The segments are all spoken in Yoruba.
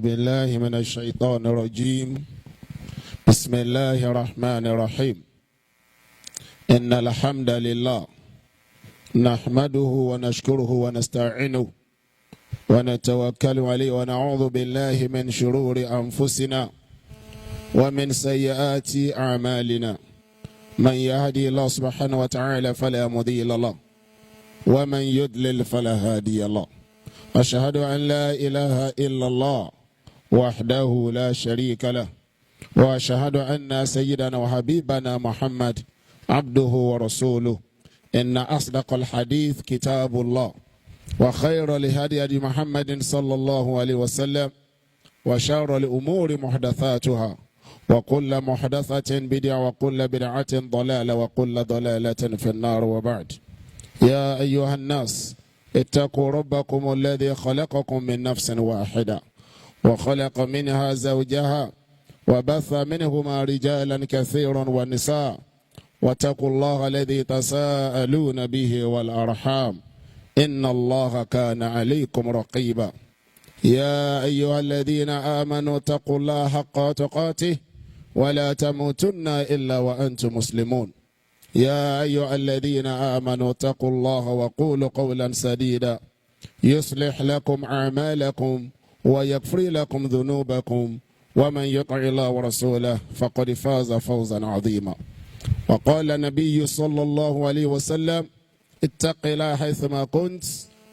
بالله من الشيطان الرجيم. بسم الله الرحمن الرحيم. إن الحمد لله نحمده ونشكره ونستعينه ونتوكل عليه ونعوذ بالله من شرور أنفسنا ومن سيئات أعمالنا. من يهدي الله سبحانه وتعالى فلا مضل له ومن يضلل فلا هادي له. أشهد أن لا إله إلا الله وحده لا شريك له وأشهد أن سيدنا وحبيبنا محمد عبده ورسوله. إن أصدق الحديث كتاب الله وخير الهدي محمد صلى الله عليه وسلم وشر الأمور محدثاتها وكل محدثة بدعة وكل بدعة ضلالة وكل ضلالة في النار. وبعد، يا أيها الناس اتقوا ربكم الذي خلقكم من نفس واحدة وخلق منها زوجها وبث منهما رجالا كثيرا ونساء واتقوا الله الذي تساءلون به والأرحام إن الله كان عليكم رقيبا. يا أيها الذين آمنوا اتقوا الله حق تقاته ولا تموتن إلا وأنتم مسلمون. يا أيها الذين آمنوا اتقوا الله وقولوا قولا سديدا يصلح لكم أعمالكم ويغفر لكم ذنوبكم ومن يطع الله ورسوله فقد فاز فوزا عظيما. وقال النبي صلى الله عليه وسلم: اتق الله حيثما كنت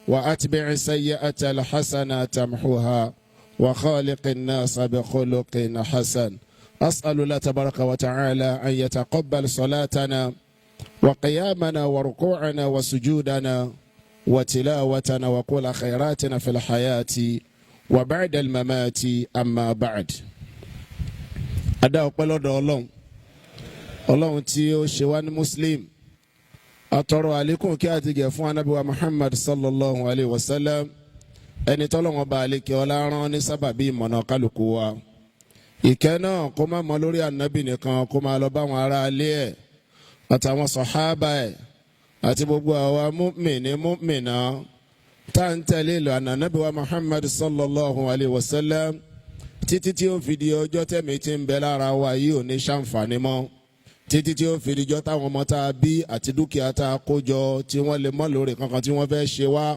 وأتبع السيئة الحسنة تمحوها وخالق الناس بخلق حسن. أسأل الله تبارك وتعالى أن يتقبل صلاتنا وقيامنا وركوعنا وسجودنا وتلاوتنا وكل خيراتنا في الحياة وبعد الممات. أما بعد، أدعو قلو الله تيو شوان مسلم أتروا عليكم كاتي جفوان نبي محمد صلى الله عليه وسلم أن تلون بالك ولا راني سببي مناقلكوا ìkẹ́nà kó má mọ lórí ànábì nìkan kó má lọ bá wọn ará ilé ẹ̀ àtàwọn sàhábà ẹ̀ àti gbogbo àwa mùmínì mùmínà tá ń tẹ̀lé ìlànà ànábì wa Muhammad sallallahu alayhi wa sallam títí tí ó fi di ọjọ́ tẹ̀mí tí ń bẹ lára wa yìí ò ní ṣàǹfààní mọ́, títí tí ó fi di ọjọ́ táwọn ọmọ tá a bí àti dúkìá tá a kó jọ tí wọ́n lè mọ́ lórí kankan tí wọ́n fẹ́ ṣe wá.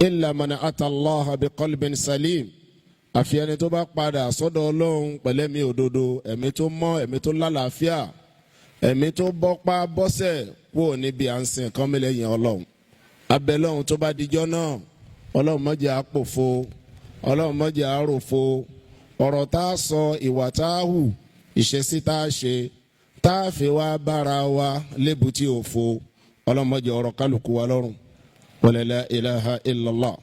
illa man atallaha bi qalbin salim, àfi ẹni tó bá padà sọ́dọ̀ Ọlọ́run pẹ̀lẹ́mí òdodo, ẹ̀mí tó mọ́, ẹ̀mí tó lálàáfíà, ẹ̀mí tó bọ́pá bọ́sẹ̀ wò níbi à ń sìn kan mẹ́lẹ́yìn Ọlọ́run. Abẹ́lọ́run tó bá dijọ́ náà, Ọlọ́run má jẹ́ á pòfo, Ọlọ́run má jẹ́ á ròfo, ọ̀rọ̀ tá a sọ, ìwà tá a hù, ìṣesí tá a ṣe, tá a fi wá bára wa lébùtì òfo, Ọlọ́run má jẹ́ ọ̀rọ̀ kálukú wa lọ́rùn. Wala la ilaha illallah.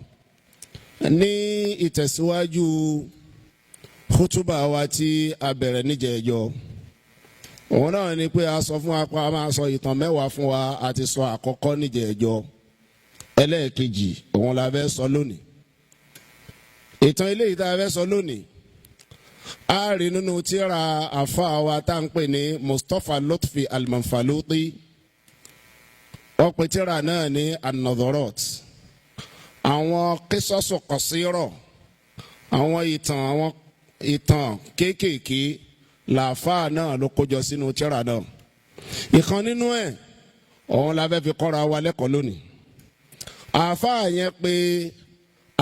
Ní ìtẹ̀síwájú kútúbà wa tí a bẹ̀rẹ̀ níjẹ̀ẹ́jọ́, òun náà ni pé a sọ fún wa pé a máa sọ ìtàn mẹ́wàá fún wa. A ti sọ àkọ́kọ́ níjẹ̀ẹ́jọ́, ẹlẹ́ẹ̀kejì òun la fẹ́ sọ lónìí. Ìtàn eléyìí tá a fẹ́ sọ lónìí a rí nínú tírà àfáà wa tá ń pè ní Mustapha Lutfi Al-Manfaluti. Wọ́n pe tírà náà ní An-Nadharat, àwọn kísọ́sọ̀ kọ̀sírọ̀, àwọn ìtàn kéékèèké làáfáà náà ló kójọ sínú tírà náà. Ìkan nínú ẹ̀ òun la fẹ́ fi kọ́ra wa lẹ́kọ̀ọ́ lónìí. Àáfáà yẹn pé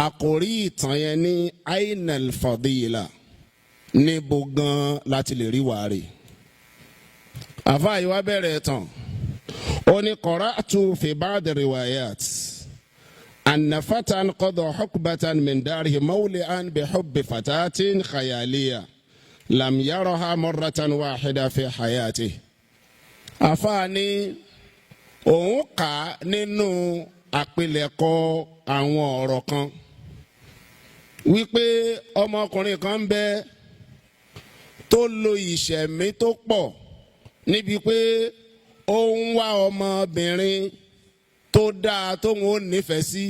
àkòrí ìtàn yẹn ní Ainal Fadila, níbo gan láti lè rí wàrí. Àáfáà yìí wá bẹ̀rẹ̀ tán, ó ní qara'tu fi ba'd riwayat أن فتى قضى حقبة من داره مولئا بحب فتاة خيالية لم يرها مرة واحدة في حياته. أفاني أوقع نينو àpilẹ̀kọ àwọn ọ̀rọ̀ kan wípé ọmọkùnrin kan ń bẹ tó lo ìṣẹ̀mí tó pọ̀ níbi pé ó ń wá ọmọbìnrin tó dáa tóun ó nífẹ̀ẹ́ sí.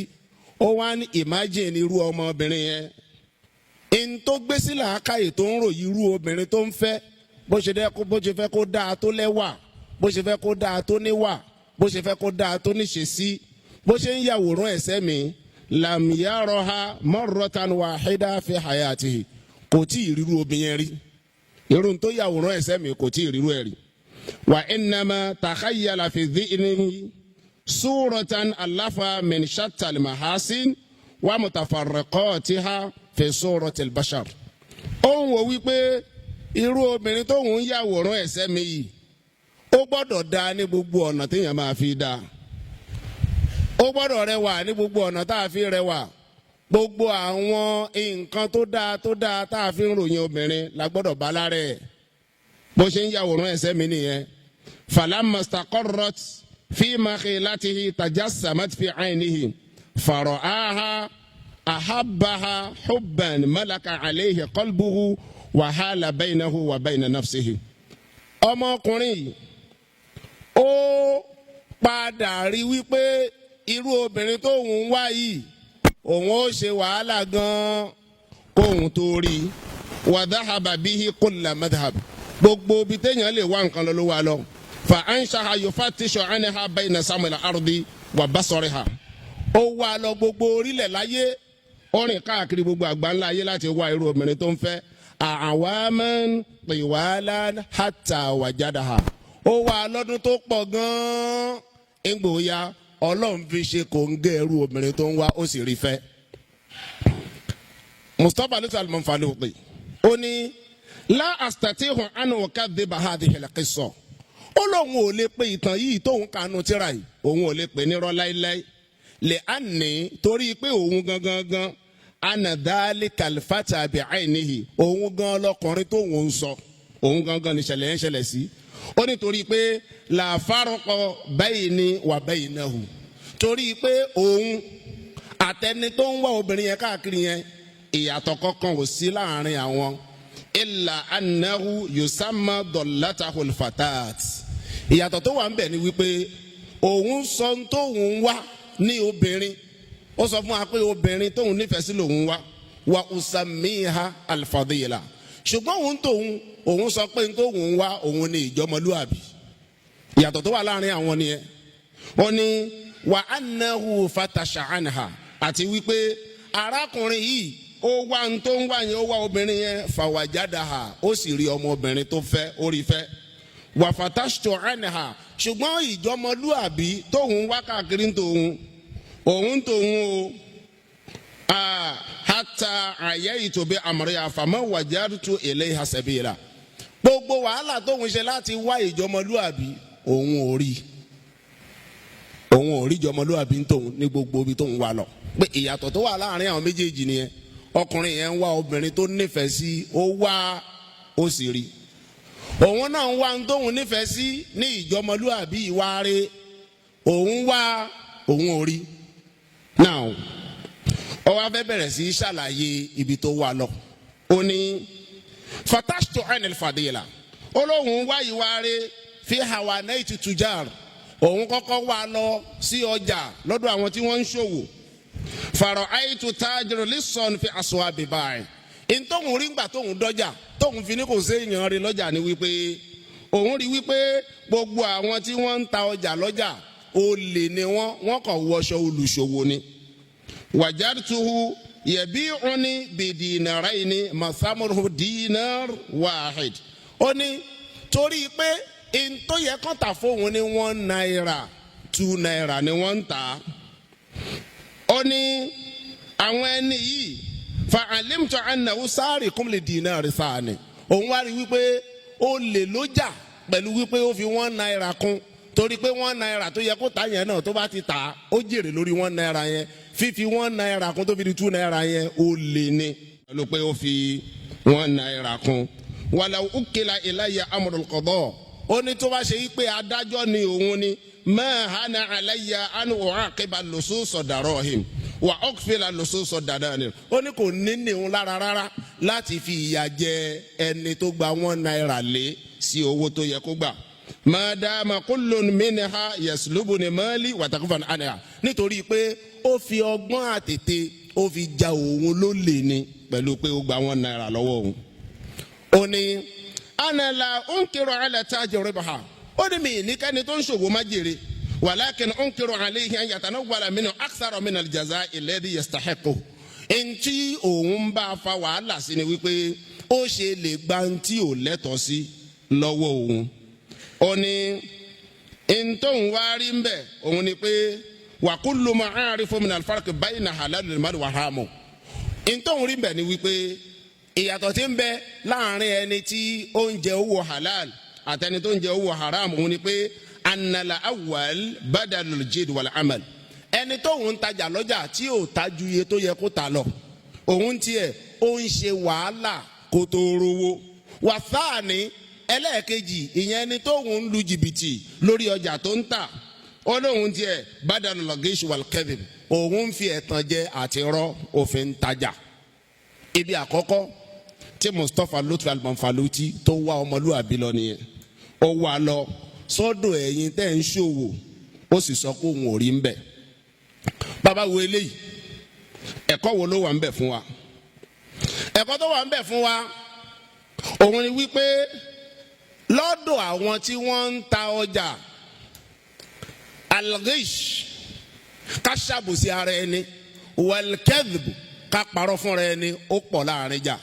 Ó wá ní imagine irú ọmọbìnrin yẹn, in tó gbé sí làákàyè tó ń ròyìn irú obìnrin tó ń fẹ́, bó ṣe fẹ́ kó dáa tó lẹ́wà, bó ṣe fẹ́ kó dáa tó níwà, bó ṣe fẹ́ kó dáa tó níṣesí, bó ṣe ń yàwòrán ẹ̀sẹ̀ mi lam yaraha marratan wahida fi hayatihi kò tí ì ríru obìnrin rí irun tó yàwòrán ẹsẹ̀ mi kò tí ì ríru ẹ̀ rí wa innama takhayyala fi dhihnihi suratan allafa min shatta al-mahasin wa mutafarriqatiha fi surati al-bashar. Ó ń wò wípé irú obìnrin tó ń yàwòrán ẹsẹ̀ mi yìí ó gbọ́dọ̀ dá ní gbogbo ọ̀nà téèyàn máa fi dá, ó gbọ́dọ̀ rẹwà ní gbogbo ọ̀nà tá a fi rẹwà, gbogbo àwọn nǹkan tó dáa tá a fi ń ròyìn obìnrin la gbọ́dọ̀ bá lára ẹ̀ bó ṣe ń yàwòrán ẹsẹ̀ mi nìyẹn. falamma istaqarrat fi makhilatihi tajassamat fi aynihi fara'aha ahabbaha hubban malaka alayhi qalbuhu wa hala baynahu wa bayna nafsihi. ọmọkùnrin yìí ó padà rí wípé irú obìnrin tó ń wá yìí òun ó ṣe wàhálà gan-an kóhun tó rí wa dhahaba bihi kulla madhhab gbogbo bí téèyàn lè wá nǹkan lọ wá lọ fa anshaha yufattishu anha bayna samil ardi wa basariha. ó wá lọ gbogbo orílẹ̀ láyé ó rìn káàkiri gbogbo àgbáńlá ayé láti wá irú obìnrin tó ń fẹ́ awaman tiwalan hatta wajadaha. ó wá lọ́dún tó pọ̀ gan-an ìgbòya ọlọ́run fi ṣe kòńgẹ́ irú obìnrin tó ń wá ó sì rí fẹ́. Mustapha luther al-Manfaluti ó ní la astatihu an ukadhiba hadhihi al-qissa. ó lóun ò lè pe ìtàn yìí tóun kanu tíra yìí òun ò lè pe nírọ́ láíláí lè àní torí pé òun gangan ana dhalika al-fata bi'aynihi òun gan lọkùnrin tóun ń sọ òun gangan ní ìṣẹ̀lẹ̀ yẹn ṣẹlẹ̀ sí. ó ní torí pé la farqa bayni wa baynahu torí pé òun àtẹni tó ń wá obìnrin yẹn káàkiri yẹn ìyàtọ̀ kankan ò sí láàrin àwọn illa annahu yusamma dallatahu al-fatat. ìyàtọ̀ tó wà ń bẹ̀ ni wípé òun sọ tóun wá ní obìnrin ó sọ fún wa pé obìnrin tóun nífẹ̀ẹ́ sí lòun wá wa usamiha al-fadila ṣùgbọ́n òun sọ pé tóun wá òun ní ìjọmọlúàbí. ìyàtọ̀ tó wà láàrin àwọn nìyẹn. ó ní wa annahu fatasha anha àti wípé arákùnrin yìí ó wá ń tó ń wá yẹn ó wá obìnrin yẹn fawajadaha ó sì rí ọmọbìnrin tó fẹ́ ó rí fẹ́ wa fatashtu anha ṣùgbọ́n ìjọmọlúàbí tóun wá káàkiri tóun òun tóun o hatta ayaitu bi amriha fama wajadtu ilayha sabila. gbogbo wàhálà tóun ṣe láti wá ìjọmọlúàbí òun ò rí ìjọmọlúàbí tóun ní gbogbo ibi tóun wà lọ. pé ìyàtọ̀ tó wà láàrin àwọn méjèèjì nìyẹn. ọkùnrin yẹn ń wá obìnrin tó nífẹ̀ẹ́ sí ó wá ó sì rí. òun náà ń wá ohun tóun nífẹ̀ẹ́ sí ní ìjọmọlúàbí ìwà rẹ̀ òun wá òun ò rí. now ó wá fẹ́ bẹ̀rẹ̀ sí ṣàlàyé ibi tó wà lọ. ó ní fatashtu anil fadila ó lóun wá ìwà rẹ̀ fi hawanaitu tujar òun kọ́kọ́ wá lọ sí ọjà lọ́dọ̀ àwọn tí wọ́n ń ṣòwò. fara'aytu tajiru lisan fi aswabi bai. tóun rí ngbà tóun dọ́jà tóun fi ní kò sí èèyàn rí lọ́jà ni wípé òun rí wípé gbogbo àwọn tí wọ́n ń ta ọjà lọ́jà olè ni wọ́n kàn wọṣọ olùṣòwò ni. wajadtuhu yabi'uni bidinarayni mathamuhu dinar wahid. ó ní torí pé tó yẹ kán tà fóun ní $1 $2 ni wọ́n ń tà. ó ní àwọn ẹni yìí fa alimtu annahu sariqum li dinari thani. òun wá rí wípé ó lè lójà pẹ̀lú wípé ó fi $1 kún torí pé $1 tó yẹ kó tà yẹn náà tó bá ti tà ó jèrè lórí $1 yẹn fífi $1 kún tó fi di $2 yẹn ó lè ní pẹ̀lú pé ó fi $1 kún. walaw ukila ilayya amrul qada. ó ní tó bá ṣe wípé adájọ́ ni òun ni ma hana alayya an uaqiba lusus darahim wa okfila lusus dadanir. ó ní kò ní òun lára rárá láti fi ìyà jẹ ẹni tó gba $1 lé sí owó tó yẹ kó gbà. madama kullun minha yaslubuni mali wa takfan anha. nítorí pé ó fi ọgbọ́n àtètè ó fi ja òun lólè ni pẹ̀lú pé ó gba $1 lọ́wọ́ òun. ó ní ana la unkiru ala tajir ribaha. ó ní mi ní kẹ́ni tó ń ṣòwò má jèrè walakin unkiru alayhi an yatanawwala minhu akthara min al-jazaa'i alladhi yastahiqu ntí òun bá fa wàhálà sí ni wípé ó ṣe lè gba ntí ò lẹ́tọ̀ọ́ sí lọ́wọ́ òun ó ní ntòun wá rí ń bẹ̀ òun ni pé wa kullu ma a'rifu min al-farq bayna halalil mali wa haramu ntòun rí ń bẹ̀ ni wípé ìyàtọ̀ tí ń bẹ láàrin ẹni tí ó ń jẹ owó halal àtẹni tó ń jẹ owó haram òun ni pé annala awwal badalul jid wal amal ẹni tó ń tajà lọ́jà tí ò tajú iye tó yẹ kó ta lọ òun tiẹ̀ ó ń ṣe wàhálà kó tó rówó wàsáàní ẹlẹ́ẹ̀kejì ìyẹn ẹni tó ń lu jìbìtì lórí ọjà tó ń tà ó lóun tiẹ̀ badalul gish wal kadhib òun fi ẹ̀tàn jẹ àti rọ́ òfin tajà ibi àkọ́kọ́ tí Mustapha Lutfi Al-Manfaluti tó wá ọmọlúwàbí lọ nìyẹn ó wá lọ sọ́dọ̀ ẹ̀yin tẹ́ ń ṣòwò ó sì sọ pé òun ò rí ń bẹ̀ bàbá wo eléyìí ẹ̀kọ́ wo ló wà ń bẹ̀ fún wa ẹ̀kọ́ tó wà ń bẹ̀ fún wa òun ni wípé lọ́dọ̀ àwọn tí wọ́n ń ta ọjà al-ghish ká ṣàbòsí ara ẹni wal-kadhib ká parọ́ fúnra ẹni ó pọ̀ láàrin jà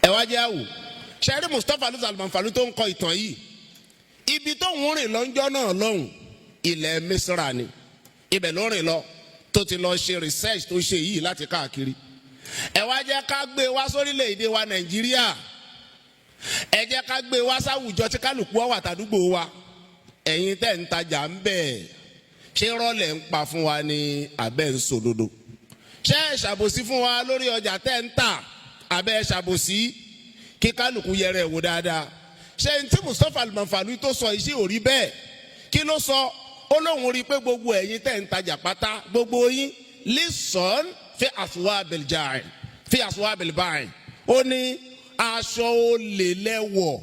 ẹ wá jẹ́ àwò ṣẹ́rí Mustapha Lutfi Al-Manfaluti tó ń kọ ìtàn yìí ibi tó ń rìn lọ́njọ́ náà lọ́hùn ilẹ̀ Misra ni ibẹ̀ ló rìn lọ tó ti lọ ṣe research tó ṣe yìí láti káàkiri ẹ wá jẹ́ ká gbé wá sórílẹ̀-èdè wa Nàìjíríà ẹ jẹ́ ká gbé wá sáwùjọ tí kálukú wà tàdúgbò wa ẹ̀yin tẹ́ ń tajà ń bẹ̀ ṣé rọ́lẹ̀ ń pa fún wa ní abẹ́ ń sòdodo ṣé ẹ ṣàbòsí fún wa lórí ọjà tẹ́ ń tà abẹ́ ẹ ṣàbòsí kí kálukú yẹrẹ wò dáadáa ṣé ntí Mustapha Al-Manfaluti tó sọ iṣẹ́ ò rí bẹ́ẹ̀ kí ló sọ ó lóun rí i pé gbogbo ẹ̀yin tẹ́ ń tajà pátá gbogbo yín lison fi aswabil ja'i fi aswabil ba'i ó ní aṣọ olè lẹ́wọ̀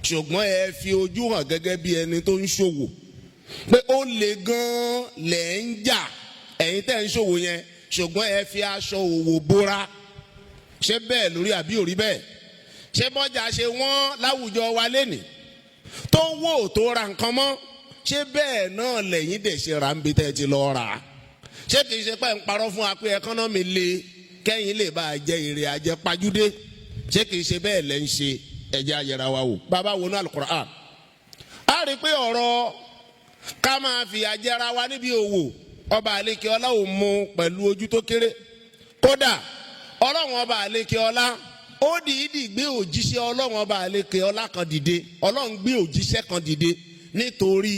ṣùgbọ́n ẹ fi ojú hàn gẹ́gẹ́ bí ẹni tó ń ṣòwò pé ó lè gan lẹ̀ ń jà ẹ̀yin tẹ́ ń ṣòwò yẹn ṣùgbọ́n ẹ fi aṣọ òwò bóra ṣé bẹ́ẹ̀ lórí àbí òrí bẹ́ẹ̀ ṣé bọ́jà ṣe wọ́n láwùjọ wa lénìí tó wò tó ra nǹkan mọ́ ṣé bẹ́ẹ̀ náà lẹ́yìn dẹ̀ ṣe ra ń bi tẹ́ ti lọ rà ṣé kìí ṣe pé ń parọ́ fún wa pé ẹkọ́nọ́mì le kẹ́yìn lè bá a jẹ èrè ajẹ́ pajúdé ṣé kìí ṣe bẹ́ẹ̀ lẹ́ ń ṣe ẹ̀jẹ̀ ayẹra wa wò bàbá wo ní Al-Qur'an a rí i pé ọ̀rọ̀ ká máa fi àjẹra wa níbi òwò ọba àlekè ọlá ò mú pẹ̀lú ojú tó kéré kódà ọlọ́run ọba àlekè ọlá ó dìídì gbé òjíṣẹ́ ọlọ́run ọba àlekè ọlá kan dìde ọlọ́run gbé òjíṣẹ́ kan dìde nítorí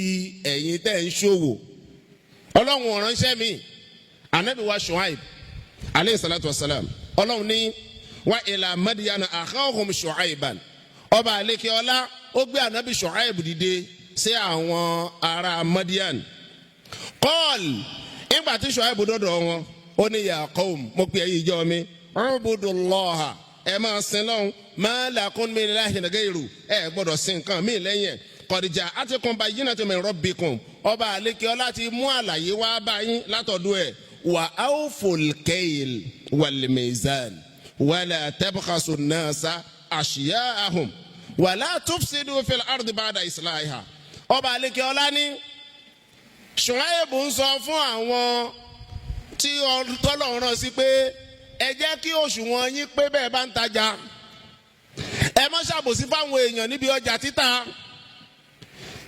ẹ̀yin tẹ́ ń ṣòwò ọlọ́run ọ̀ránṣẹ́ mi anabi wa Shu'aib aleyhi salatu wa salam ọlọ́run ní wa ila Madyana akhahum Shu'aiban ọba àlekè ọlá ó gbé anabi Shu'aib dìde sí àwọn ará Madyan kọ́ọ̀lù ìgbà tí Shu'aib dọ́dọ̀ wọn ó ní ya qawm mo pè é yìí jọ mi ubudullaha ẹ máa sin lọ́hùn ma lakum min ilahin ghayru ẹ gbọ́dọ̀ sin nǹkan mí lẹ́yìn ẹ̀ qad ja'atkum bayyinatun min rabbikum ọba àlekè ọlá ti mú àlàyé wá báyìí látọ̀dọ̀ ẹ̀ wa awful kayl wal mizan wala tabkhasu an-nasa ashya'ahum wala tufsidu fil ardi ba'da islahiha ọba àlekè ọlá ní Shu'aib ń sọ fún àwọn tí Ọlọ́run rán sí pé ẹ jẹ́ kí òṣùwọ̀n yín pé bẹ́ẹ̀ bá ń tajà ẹ má ṣàbòsí fáwọn èèyàn níbi ọjà títà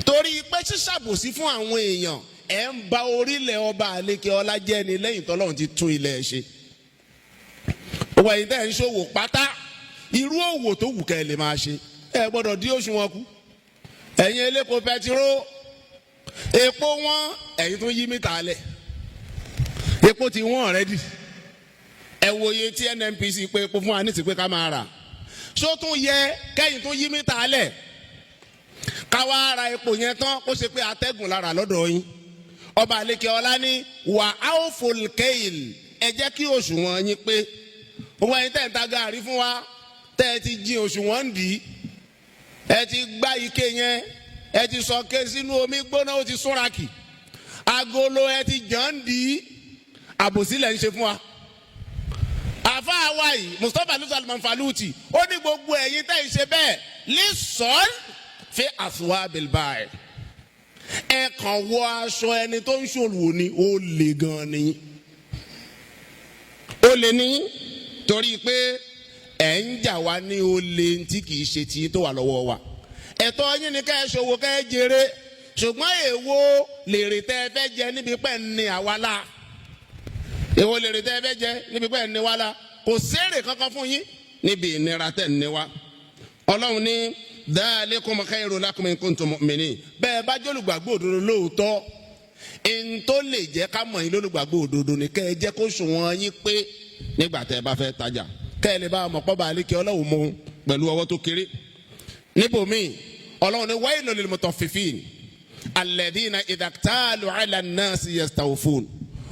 torí pé ṣíṣàbòsí fún àwọn èèyàn ẹ ń ba orílẹ̀ ọba àlekè ọlá jẹ́ ni lẹ́yìn tọ́lọ́run ti tún ilẹ̀ ṣe òwò ẹ̀yin tẹ́ ń ṣòwò pátá irú òwò tó wù kẹ́ ẹ lè máa ṣe ẹ gbọ́dọ̀ dí òṣùwọ̀n kù ẹ̀yin elépo pẹtiró epo wọn ẹ̀yin tó yí mítà lẹ̀ epo ti wọ́n already ẹ wo iye tí NNPC pé epo fún wa ní ti pé ká máa rà ṣó tún yẹ kẹ́yìn tó yí mítà lẹ̀ ká wá ra epo yẹn tán kó ṣe pé atẹ́gùn lára lọ́dọ̀ yín ọba àlekè ọlá ní wà áwòfòl kẹ́yìn ẹ jẹ́ kí òṣùwọ̀n yín pé owó ẹ̀yin tẹ̀ ń ta gàrí fún wa tẹ́ ẹ ti jin òṣùwọ̀n ń dì í ẹ ti gbá ike yẹn ẹ ti sọ ké sínú omi gbóná ó ti súnrakì agolo ẹ ti jàn ń dì í àbòsílẹ̀ ń ṣe fún wa àfáà wa yìí Mustapha Lutfi Al-Manfaluti ó ní gbogbo ẹ̀yin tẹ́ ń ṣe bẹ́ẹ̀ listen fi aswabil ba'i ẹ kàn wọ aṣọ ẹni tó ń ṣòwò ni ó lè gan ni ó lè ní torí pé ẹ ń jà wá ní ó lè tí kì í ṣe tí tó wà lọ́wọ́ wa ẹ̀tọ́ yín ni ká ẹ ṣòwò ká ẹ jèrè ṣùgbọ́n èwo lèrè tẹ́ ẹ fẹ́ jẹ níbi pẹ́ ní àwàlá èwo lèrè tẹ́ ẹ fẹ́ jẹ níbi pẹ́ ní wàlá kò sèrè kankan fún yín níbi ìnira tẹ́ ní wa ọlọ́run ní dhalikum khairun lakum in kuntum mu'minin bẹ́ẹ̀ bá jólùgbàgbọ́ òdodo lóòótọ́ ẹni tó lè jẹ́ ká mọ̀ yín lólùgbàgbọ́ òdodo ni kẹ́ ẹ jẹ́ kó ṣùwọ̀n yín pé nígbà tẹ́ ẹ bá fẹ́ tajà kẹ́ ẹ lè bá ọmọ pọ́ba àlékè ọlọ́run mú pẹ̀lú ọwọ́ tó kéré níbòmíì ọlọ́run ní wailul lil mutaffifin alladhina idha iktalu ala nnasi yastawfun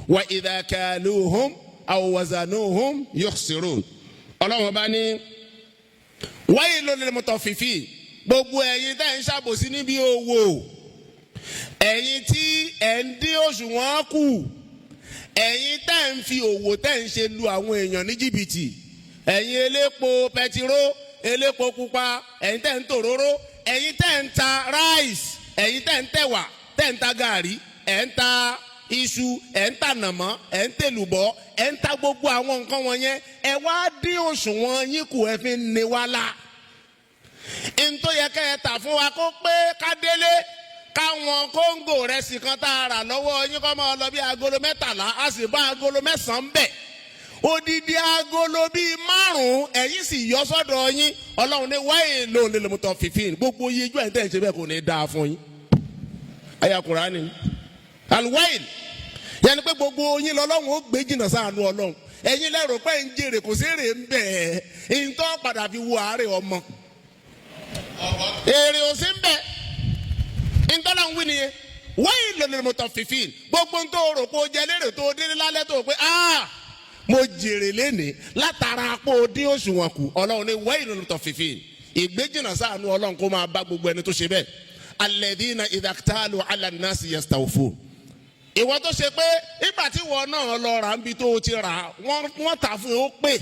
wa idha kaluhum aw wazanuhum yukhsirun ọlọ́run bá ní wailul lil mutaffifin gbogbo ẹ̀yin tẹ́ ń ṣàbòsí níbi òwò ẹ̀yin tí ẹ̀ ń dín òṣùwọ̀n kù ẹ̀yin tẹ́ ń fi òwò tẹ́ ń ṣe lu àwọn èèyàn ní jìbìtì ẹ̀yin elépo pẹtiró elépo pupa ẹ̀yin tẹ́ ń tòróró ẹ̀yin tẹ́ ń ta ráìsì ẹ̀yin tẹ́ ń tẹ̀wà tẹ́ ń ta gàrí ẹ̀ ń ta iṣu ẹ̀ ń ta nàmọ́ ẹ̀ ń tèlùbọ́ ẹ̀ ń ta gbogbo àwọn nǹkan wọ̀nyẹn ẹ wá dín òṣùwọ̀n yín kù ẹ fi ń ní wá la ntó yẹ kẹ́ ẹ tà fún wa kó pé ká délé káwọn kóńgò rẹ̀ sì kan tá a rà lọ́wọ́ yín kọ́ máa lọ bí agolo 13 a sì bá agolo 9 bẹ̀ odidi agolo bíi 5 ẹ̀yin sì yọ sọ́dọ̀ yín ọlọ́run ní wailun lil mutaffifin gbogbo yíjú ẹ̀ ń tẹ̀ ṣe bẹ́ẹ̀ kò ní dáa fún yín àyá Kùránì alwail yẹni pé gbogbo yín lọ́lọ́run ó gbé jìnnà sáànù ọlọ́run ẹ̀yin lẹ́rù pé ń jèrè kò sí èrè ń bẹ̀ ẹ̀ ń tọ́ padà fi wo àárẹ̀ ọmọ èrè ò sí ń bẹ̀ ntọ́lá ń wí nìyẹn wailun lil mutaffifin gbogbo ń tó rò pé o jẹ lérè tó o délé lálẹ́ tó o pé mo jèrè lénìí látara pé o dín òṣùwọ̀n kù ọlọ́run ní wailun lil mutaffifin ìgbéjìnà sáànù ọlọ́run kó máa bá gbogbo ẹni tó ṣe bẹ́ẹ̀ alladhina idha iktalu ala nnasi yastawfun ìwọ tó ṣe pé ìgbà tí wọn náà lọ rà ń bi tó o ti rà wọ́n tà fún ó pè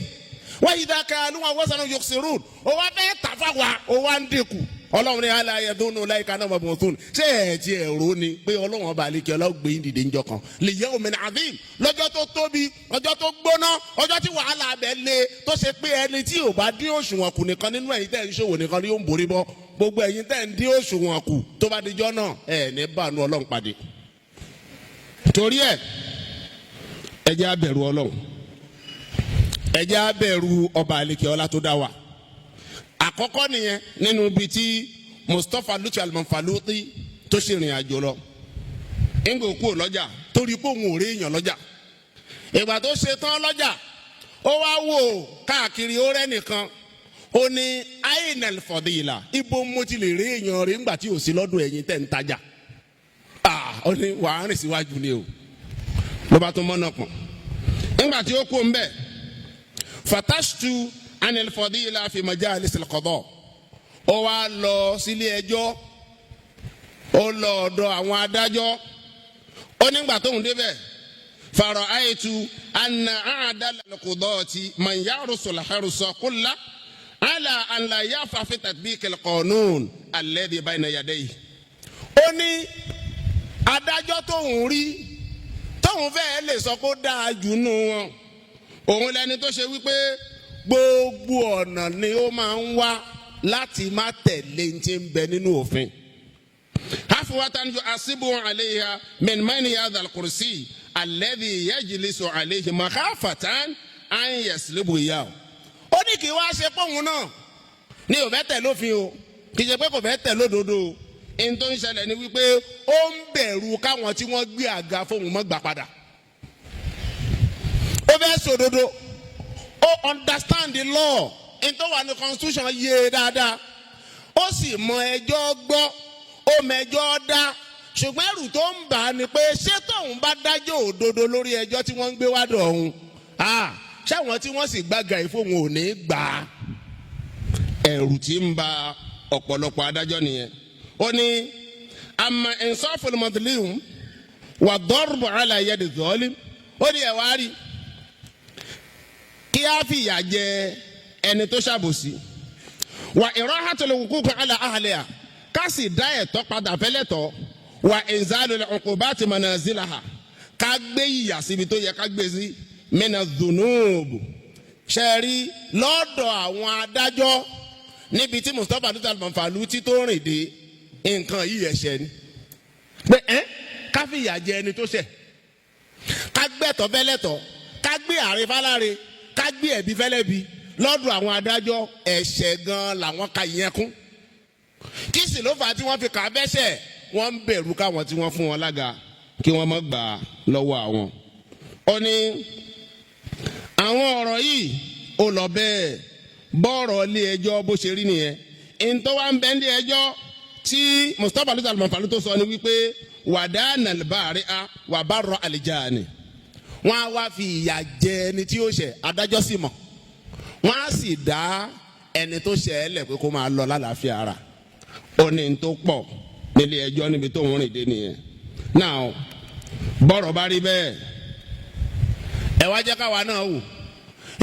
wa idha kaluhum aw wazanuhum yukhsirun ó wá fẹ́ tà fáwa ó wá ń dínkù ọlọ́run ní ala yadhunnu ulaika annahum mab'uthun ṣé ẹ̀ ti ẹ̀rọ ni pé ọlọ́run ọba àlekè ọlọ́run gbé yín dìde ńjọ́ kan li yawmin adhim lọ́jọ́ tó tóbi ọjọ́ tó gbóná ọjọ́ tí wàhálà abẹ le tó ṣe pé ẹni tí ò bá dín òṣùwọ̀n kù nìkan nínú ẹ̀yin tẹ́ ń ṣòwò nìkan ni yóò ń borí bọ́ gbogbo ẹ̀yin tẹ́ ń dín òṣùwọ̀n kù tó bá dijọ́ náà ẹ̀ ní bànú ọlọ́run pàdé torí ẹ̀ ẹ jẹ́ á bẹ̀rù ọlọ́run ẹ jẹ́ á bẹ̀rù ọba àlekè ọlá tó dá wa àkọ́kọ́ nìyẹn nínú ibi tí Mustapha Lutfi Al-Manfaluti tó ṣe ìrìn àjò lọ ńgò kú lọ́jà torí pé òun ò rí èèyàn lọ́jà ìgbà tó ṣe tán lọ́jà ó wá wò káàkiri ó rẹ́ nìkan ó ní ainal fadila ibo mo ti lè rí èèyàn rí ńgbà tí ò sí lọ́dún ẹ̀yin tẹ̀ ń tajà ó ní wàá rìn síwájú ni o ló bá tó mọ́nà pọ̀n ńgbà tí ó kú ń bẹ̀ fatashtu anil fadila fi majalis al-qada ó wá lọ sílé ẹjọ́ ó lọ ọ̀dọ̀ àwọn adájọ́ ó nígbà tóun débẹ̀ fara'aytu anna a'dal al-qudati man yarusu al-harsa kulla ala an la yafa fi tatbiq al-qanun alladhi bayna yadayhi ó ní adájọ́ tóun rí tóun fẹ́ẹ́ lè sọ kó dáa jù nù wọn òun lẹni tó ṣe wípé gbogbo ọ̀nà ni ó máa ń wá láti má tẹ̀lé ní ti ń bẹ nínú òfin. hafuwatan yu asibu aleha min mani hadha al-kursi alladhi yajlisu alayhi makhafatan an yaslubu iyahu. ó ní kí wá ṣe pọ́hùn náà ní ò fẹ́ tẹ̀ lófin o kì í ṣe pé kò fẹ́ tẹ̀ lódodo o ẹni tó ń ṣẹlẹ̀ ni wípé ó ń bẹ̀rù káwọn tí wọ́n gbé àga fóun mọ́ gbà padà. ó fẹ́ sòdodo. Understand the law into one constitution yé dáadáa ó sì mọ ẹjọ́ gbọ́ ó mẹjọ́ dá ṣùgbọ́n ẹ̀rù tó ń bà á ni pé ṣé tóun bá dájọ́ òdodo lórí ẹjọ́ tí wọ́n ń gbé wádọ̀ ọ̀hún ṣáwọn tí wọ́n sì gbága ìfowópamọ́ ò ní gbà á ẹ̀rù tí ń ba ọ̀pọ̀lọpọ̀ adájọ́ nìyẹn ó ní àmà insaful madlum wà darbu ala yadi zalim ó ní ẹ̀wá rí kí á fìyà jẹ ẹni tó ṣàbòsí wà irahatul huquq ala ahliha ká sì dá ẹ̀tọ́ padà fẹ́lẹ́tọ̀ wa inzalul uqubati manazilaha ká gbé ìyà síbi tó yẹ ká gbé sí mina dhunub ṣẹ́rí lọ́dọ̀ àwọn adájọ́ níbi tí Mustapha Duterte Manfalu tí tó rìn dé nǹkan yìí ẹ̀ṣẹ̀ ni pé ká fi ìyà jẹ ẹni tó ṣẹ̀ ká gbẹ̀tọ̀ fẹ́lẹ́tọ̀ ká gbé àre fáláre ká gbé ẹ̀bi fẹ́lẹ́bi lọ́dọ̀ àwọn adájọ́ ẹ̀ṣẹ̀ gan làwọn ka ìyẹn kún kí sì ló fà á tí wọ́n fi kà á bẹ́ṣẹ̀ wọ́n ń bẹ̀rù káwọn tí wọ́n fún wọn lága kí wọ́n má gbà á lọ́wọ́ àwọn. ó ní àwọn ọ̀rọ̀ yìí ó lọ bẹ́ẹ̀ bọ́ọ̀rọ̀ ilé ẹjọ́ bó ṣe rí nìyẹn ìntọ́ wa ń bẹ ilé ẹjọ́ tí Mustapha Duterte Manfalu tó sọ ni wípé wàdánà bàárẹ a wà bá rọ àlìjáàní wọn á wá fi ìyà jẹ ẹni tí ó ṣẹ̀ adájọ́ sì mọ̀ wọn á sì dá ẹni tó ṣẹ̀ ẹ́ lẹ̀ pé kó máa lọ lálàáfíà ara ó ní tó pọ̀ nílé ẹjọ́ níbi tó ń rìn dé nìyẹn. now bọ́rọ̀ bá rí bẹ́ẹ̀ ẹ wá jẹ́ káwa náà wò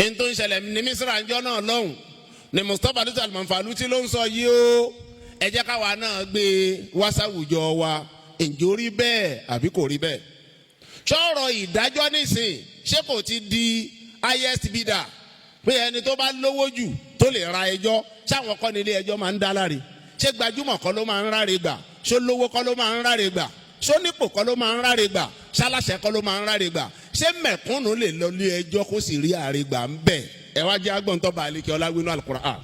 ẹni tó ń ṣẹlẹ̀ ní Mísírà ńjọ́ náà lọ́hùn ni Mustapha Duterte Manfalu tí ló ń sọ yìí ó ẹ jẹ́ káwa náà gbé wáṣáwùjọ wa ǹjẹ́ ó rí bẹ́ẹ̀ àbí kò rí bẹ́ẹ̀. sọ̀rọ̀ ìdájọ́ nísìn ṣé kò ti di highest bidder pé ẹni tó bá lówó jù tó lè ra ẹjọ́ ṣáwọn kọ́ nílé ẹjọ́ máa ń dá láre ṣé gbajúmọ̀ kọ́ ló máa ń ráre gbà ṣó lówó kọ́ ló máa ń ráre gbà ṣó nípò kọ́ ló máa ń ráre gbà ṣaláṣẹ kọ́ ló máa ń ráre gbà ṣé mẹ̀kúnnù lè lọ lé ẹjọ́ kó sì rí àre gbà ń bẹ̀ ẹ wá jẹ́ agbọ̀ntọ́ bá àlekè ọláwínú Al-Qur'an.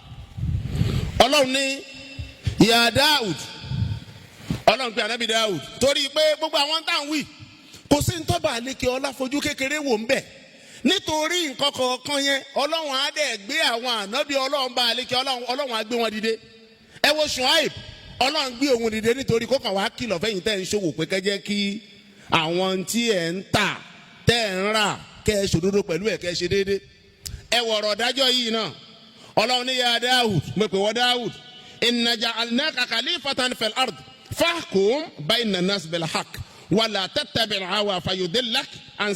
Ọlọ́run ní ya Dáúd Ọlọ́run pé anabi Dáúd torí pé gbogbo àwọn táwọn wí kò sí ntọ́ba àlekè ọlá fojú kékeré wò ń bẹ̀ nítorí nǹkan kọ̀ọ̀kan yẹn Ọlọ́run á dẹ̀ gbé àwọn ànábì Ọlọ́run bá àlekè Ọlọ́run á gbé wọn dìde ẹ wo Ṣuaib Ọlọ́run gbé òun dìde nítorí kó kàn wá kìlọ̀ fẹ́yìn tẹ́ ń ṣòwò pé kẹ́jẹ́ kí àwọn tí ẹ̀ ń tà tẹ́ ń rà kẹ́ ẹ ṣòdodo pẹ̀lú ẹ̀ kẹ́ ẹ ṣe déédéé ẹ wọ̀rọ̀ dájọ́ yìí náà Ọlọ́run ní ya Dáúd mo pè wọ́n Dáúd inna ja'alnaka khalifatan fil ard fahkum bayna nas bil haqq wala tattabi' hawa fayudillak an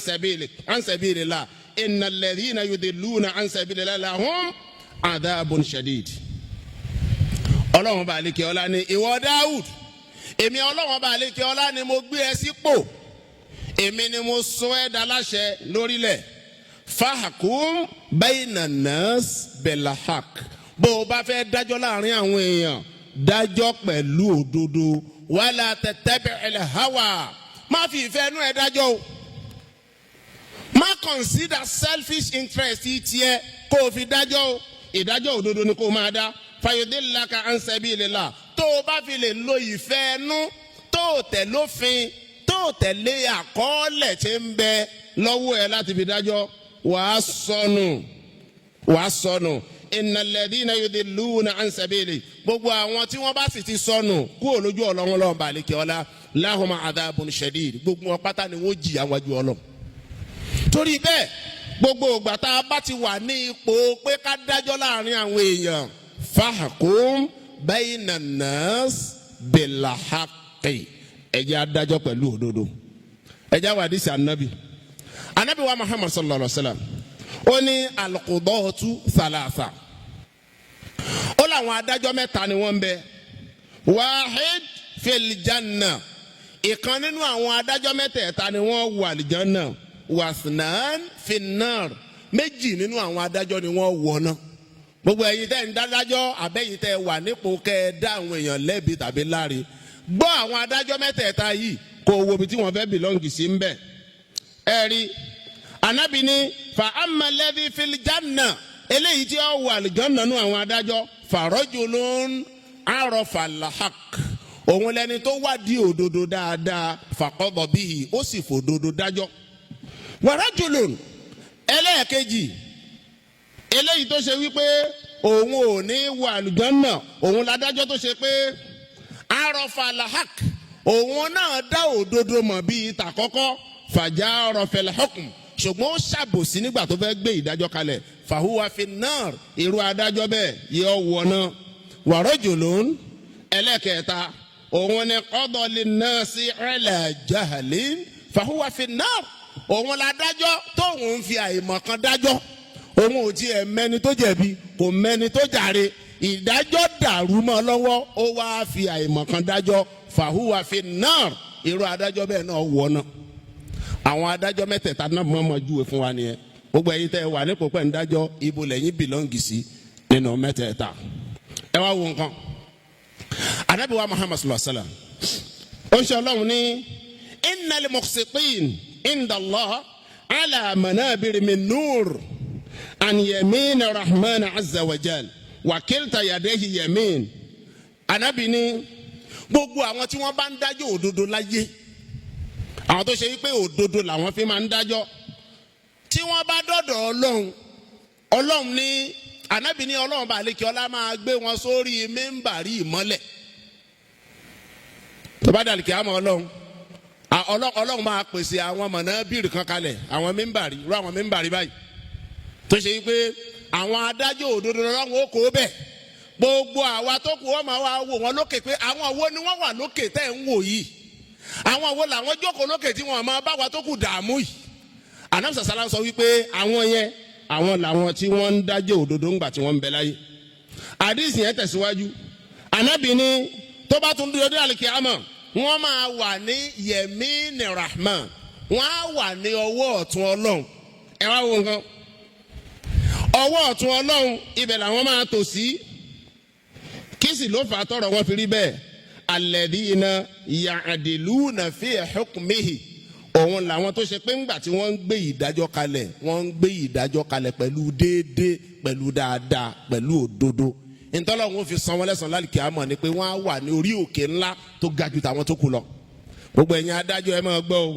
sabilillah innal ladhina yudilluna an sabilillah lahum adhabun shadid. Ọlọ́run bá àlékè ọlá ní ìwọ Dáúd èmi Ọlọ́run bá àlékè ọlá ni mo gbé ẹ sípò èmi ni mo sọ ẹ́ dá láṣẹ lórílẹ̀ fahkum bayna nas bil haqq bó o bá fẹ́ dájọ́ láàrin àwọn èèyàn dájọ́ pẹ̀lú òdodo wala tattabi'il hawa má fi ìfẹ́ inú ẹ dájọ́ o má consider selfish interest tiẹ̀ kó o fi dájọ́ o ìdájọ́ òdodo ni kó o máa dá fayudillaka an sabilillah tó o bá fi lè lo ìfẹ́ inú tó o tẹ̀ lófin tó o tẹ̀lé àkọọ́lẹ̀ tí ń bẹ lọ́wọ́ ẹ láti fi dájọ́ wàá sọnù innal ladhina yudilluna an sabili gbogbo àwọn tí wọ́n bá sì ti sọnù kúrò lójú Ọlọ́run lọ́wọ́ balẹ̀kẹ́ ọlá lahum adhabun shadid gbogbo wọn pátá ni wọ́n jìyà wájú Ọlọ́run. torí bẹ́ẹ̀ gbogbo ìgbà tá a bá ti wà ní ipò pé ká dájọ́ láàrin àwọn èèyàn fahkum bayna nas bil haqqi ẹ̀jẹ̀ adájọ́ pẹ̀lú òdodo ẹ̀jẹ̀ wà dísì ànábì wa Muhammad sallallahu alaihi wa sallam ó ní al-qudatu thalatha ó láwọn adájọ́ mẹ́ta ni wọ́n ń bẹ wahid fil janna ìkan nínú àwọn adájọ́ mẹ́tẹ̀ẹ̀ta ni wọ́n wọ àlìjánná wasnan fin nar méjì nínú àwọn adájọ́ ni wọ́n wọ̀ náà gbogbo ẹ̀yin tẹ́ ń dájọ́ àbẹ́yìn tẹ́ wà nípò kẹ́ ẹ dá àwọn èèyàn lẹ́bi tàbí láre gbọ́ àwọn adájọ́ mẹ́tẹ̀ẹ̀ta yìí kò wo ibi tí wọ́n fẹ́ bìlọ́ǹgì sí ń bẹ̀ ẹ rí Ànábì ní fa amma alladhi fil janna eléyìí tí ó wà àlìjánná nínú àwọn adájọ́ fa rajulun arafa al-haqq òun lẹni tó wádìí òdodo dáadáa faqada bihi ó sì fòdodo dájọ́ wa rajulun ẹlẹ́ẹ̀kejì eléyìí tó ṣe wípé òun ò ní wọ àlùjànnà òun ládájọ́ tó ṣe pé arafa al-haqq òun náà dá òdodo mọ̀ bíi tàkọ́kọ́ fajara fil hukm ṣùgbọ́n ó ṣàbòsí nígbà tó fẹ́ gbé ìdájọ́ kalẹ̀ fahuwa fin nar irú adájọ́ bẹ́ẹ̀ yóò wọná wa rajulun ẹlẹ́kẹ̀ẹ́ta òun ni qada linnasi ala jahlin fahuwa fin nar òun ládájọ́ tóun fi àìmọ̀kan dájọ́ òun ò tiẹ̀ mẹ́ni tó jẹ̀bi kò mẹ́ni tó jàre ìdájọ́ dàrú mọ́ lọ́wọ́ ó wá fi àìmọ̀kan dájọ́ fahuwa fin nar irú adájọ́ bẹ́ẹ̀ náà wọ̀ náà àwọn adájọ́ mẹ́tẹ̀ẹ̀ta náà mọ̀ júwe fún wa nìyẹn gbogbo ẹ̀yin tẹ́ wà nípò pẹ́ ń dájọ́ ibo lẹ́yìn bìlọ́ǹgì sí nínú mẹ́tẹ̀ẹ̀ta ẹ wá wo nǹkan Ànábì wa Muhammad sallallahu alaihi wasallam ó ń ṣe Ọlọ́run ní innal muqsitin inda Allah ala manabir min nur an yamin rahman azza wa jal wa kilta yadayhi yamin Ànábì ní gbogbo àwọn tí wọ́n bá ń dájọ́ òdodo láyé àwọn tó ṣe wípé òdodo làwọn fi máa ń dájọ́ tí wọ́n bá dọ̀dọ̀ Ọlọ́run ní Ànábì ní Ọlọ́run bá lékè ọlá máa gbé wọn sórí mímbàrí ìmọ́lẹ̀ tó bá dàlí kí á mọ Ọlọ́run máa pèsè àwọn mọ̀nàbírì kan kalẹ̀ àwọn mímbàrí irú àwọn mímbàrí báyìí tó ṣe wípé àwọn adájọ́ òdodo Ọlọ́run ó kó bẹ̀ gbogbo àwa tó kù wọ́n máa wá wò wọ́n lókè pé àwọn wo ni wọ́n wà lókè tẹ́ ń wò yìí àwọn wo làwọn jókòó lókè tí wọ́n máa bá wa tó kù dààmú yìí Ànábì sàlá sọ wípé àwọn yẹn àwọn làwọn tí wọ́n ń dájọ́ òdodo ńgbà tí wọ́n ń bẹ láyé àdìsí yẹn tẹ̀síwájú Ànábì ní tó bá tún dúró dé àlìkíyámà wọ́n máa wà ní yẹmínì rahman wọ́n á wà ní ọwọ́ ọ̀tún Ọlọ́run ẹ wá wo nǹkan ọwọ́ ọ̀tún Ọlọ́run ibẹ̀ làwọn máa tò sí kí sì ló fà á tọrọ wọn fi rí bẹ́ẹ̀ alladhina ya'diluna fi hukmihi òun làwọn tó ṣe pé ńgbà tí wọ́n ń gbé ìdájọ́ kalẹ̀ wọ́n ń gbé ìdájọ́ kalẹ̀ pẹ̀lú déédéé pẹ̀lú dáadáa pẹ̀lú òdodo ntọ́lọ́run fi san wọn lẹ́san lálùkìyámọ̀ ni pé wọ́n á wà ní orí òkè ńlá tó ga jù tàwọn tó kù lọ gbogbo ẹ̀yin adájọ́ ẹ máa gbọ́ o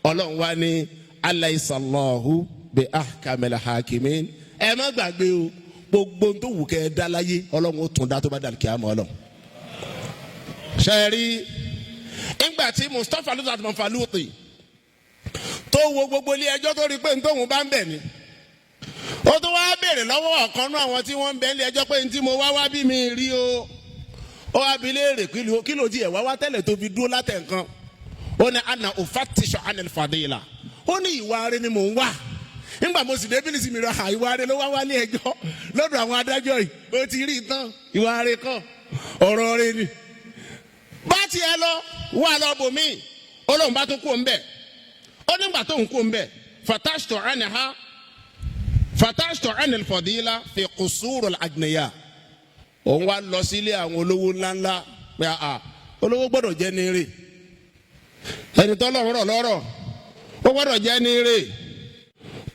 Ọlọ́run wá ní alayhisallahu bi ahkamil hakimin ẹ má gbàgbé o gbogbo tó wù kẹ́ ẹ dá láyé Ọlọ́run ó tún dá tó bá dàlùkìyámọ̀ Ọlọ́run ṣẹ́ẹ̀rí ńgbà tí Mustapha ló sàtìmọ̀ falùtì tó wo gbogbo ilé ẹjọ́ tó rí pé ntòhún bá ń bẹ̀ ni ó tó wá béèrè lọ́wọ́ ọ̀kan náà àwọn tí wọ́n ń bẹ ilé ẹjọ́ pé ntí mo wá wá bí mi rí o ó wá bi léèrè kí ló tiẹ̀ wá wá tẹ́lẹ̀ tó fi dúró látẹ̀ nǹkan ó ní ana ufatishu anil fadila ó ní ìwà rẹ ni mò ń wá nígbà mo sì dé bílísì mi ra ìwà rẹ ló wá wá ní ẹjọ́ lọ́dọ̀ àwọn adájọ́ yìí ó ti rí tán ìwà rẹ kọ́ ọ̀rọ̀ rẹ ni bá tiẹ̀ lọ wà lọ bòmí ó lóun bá tún kú ń bẹ̀ ó nígbà tó ń kú ń bẹ̀ fatashtu anil fadila fi qusuril agniya òun wá lọ sílé àwọn olówó ńláńlá pé olówó gbọ́dọ̀ jẹ́ ní ire ẹni tó lọ́rùn rọ̀ lọ́rọ̀ ó gbọ́dọ̀ jẹ́ ní ire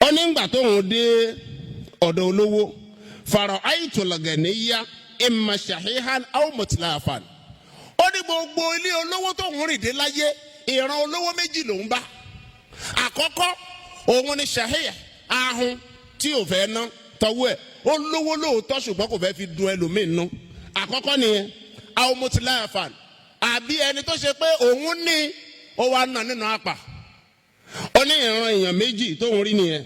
ó nígbà tó ń dé ọ̀dọ̀ olówó fara'aytul ganiya imma shahihan aw mutlafan ó ní gbogbo ilé olówó tó ń rìn dé láyé ìran olówó méjì lòún bá àkọ́kọ́ òun ni shahih ahun tí ò fẹ́ ná tọwọ́ ẹ̀ ó lówó lóòótọ́ ṣùgbọ́n kò fẹ́ fi dun ẹlòmíín nú àkọ́kọ́ nìyẹn aw mutlafan àbí ẹni tó ṣe pé òun ní ó wá ná nínú àpà ó ní ìran èèyàn méjì tó ń rí nìyẹn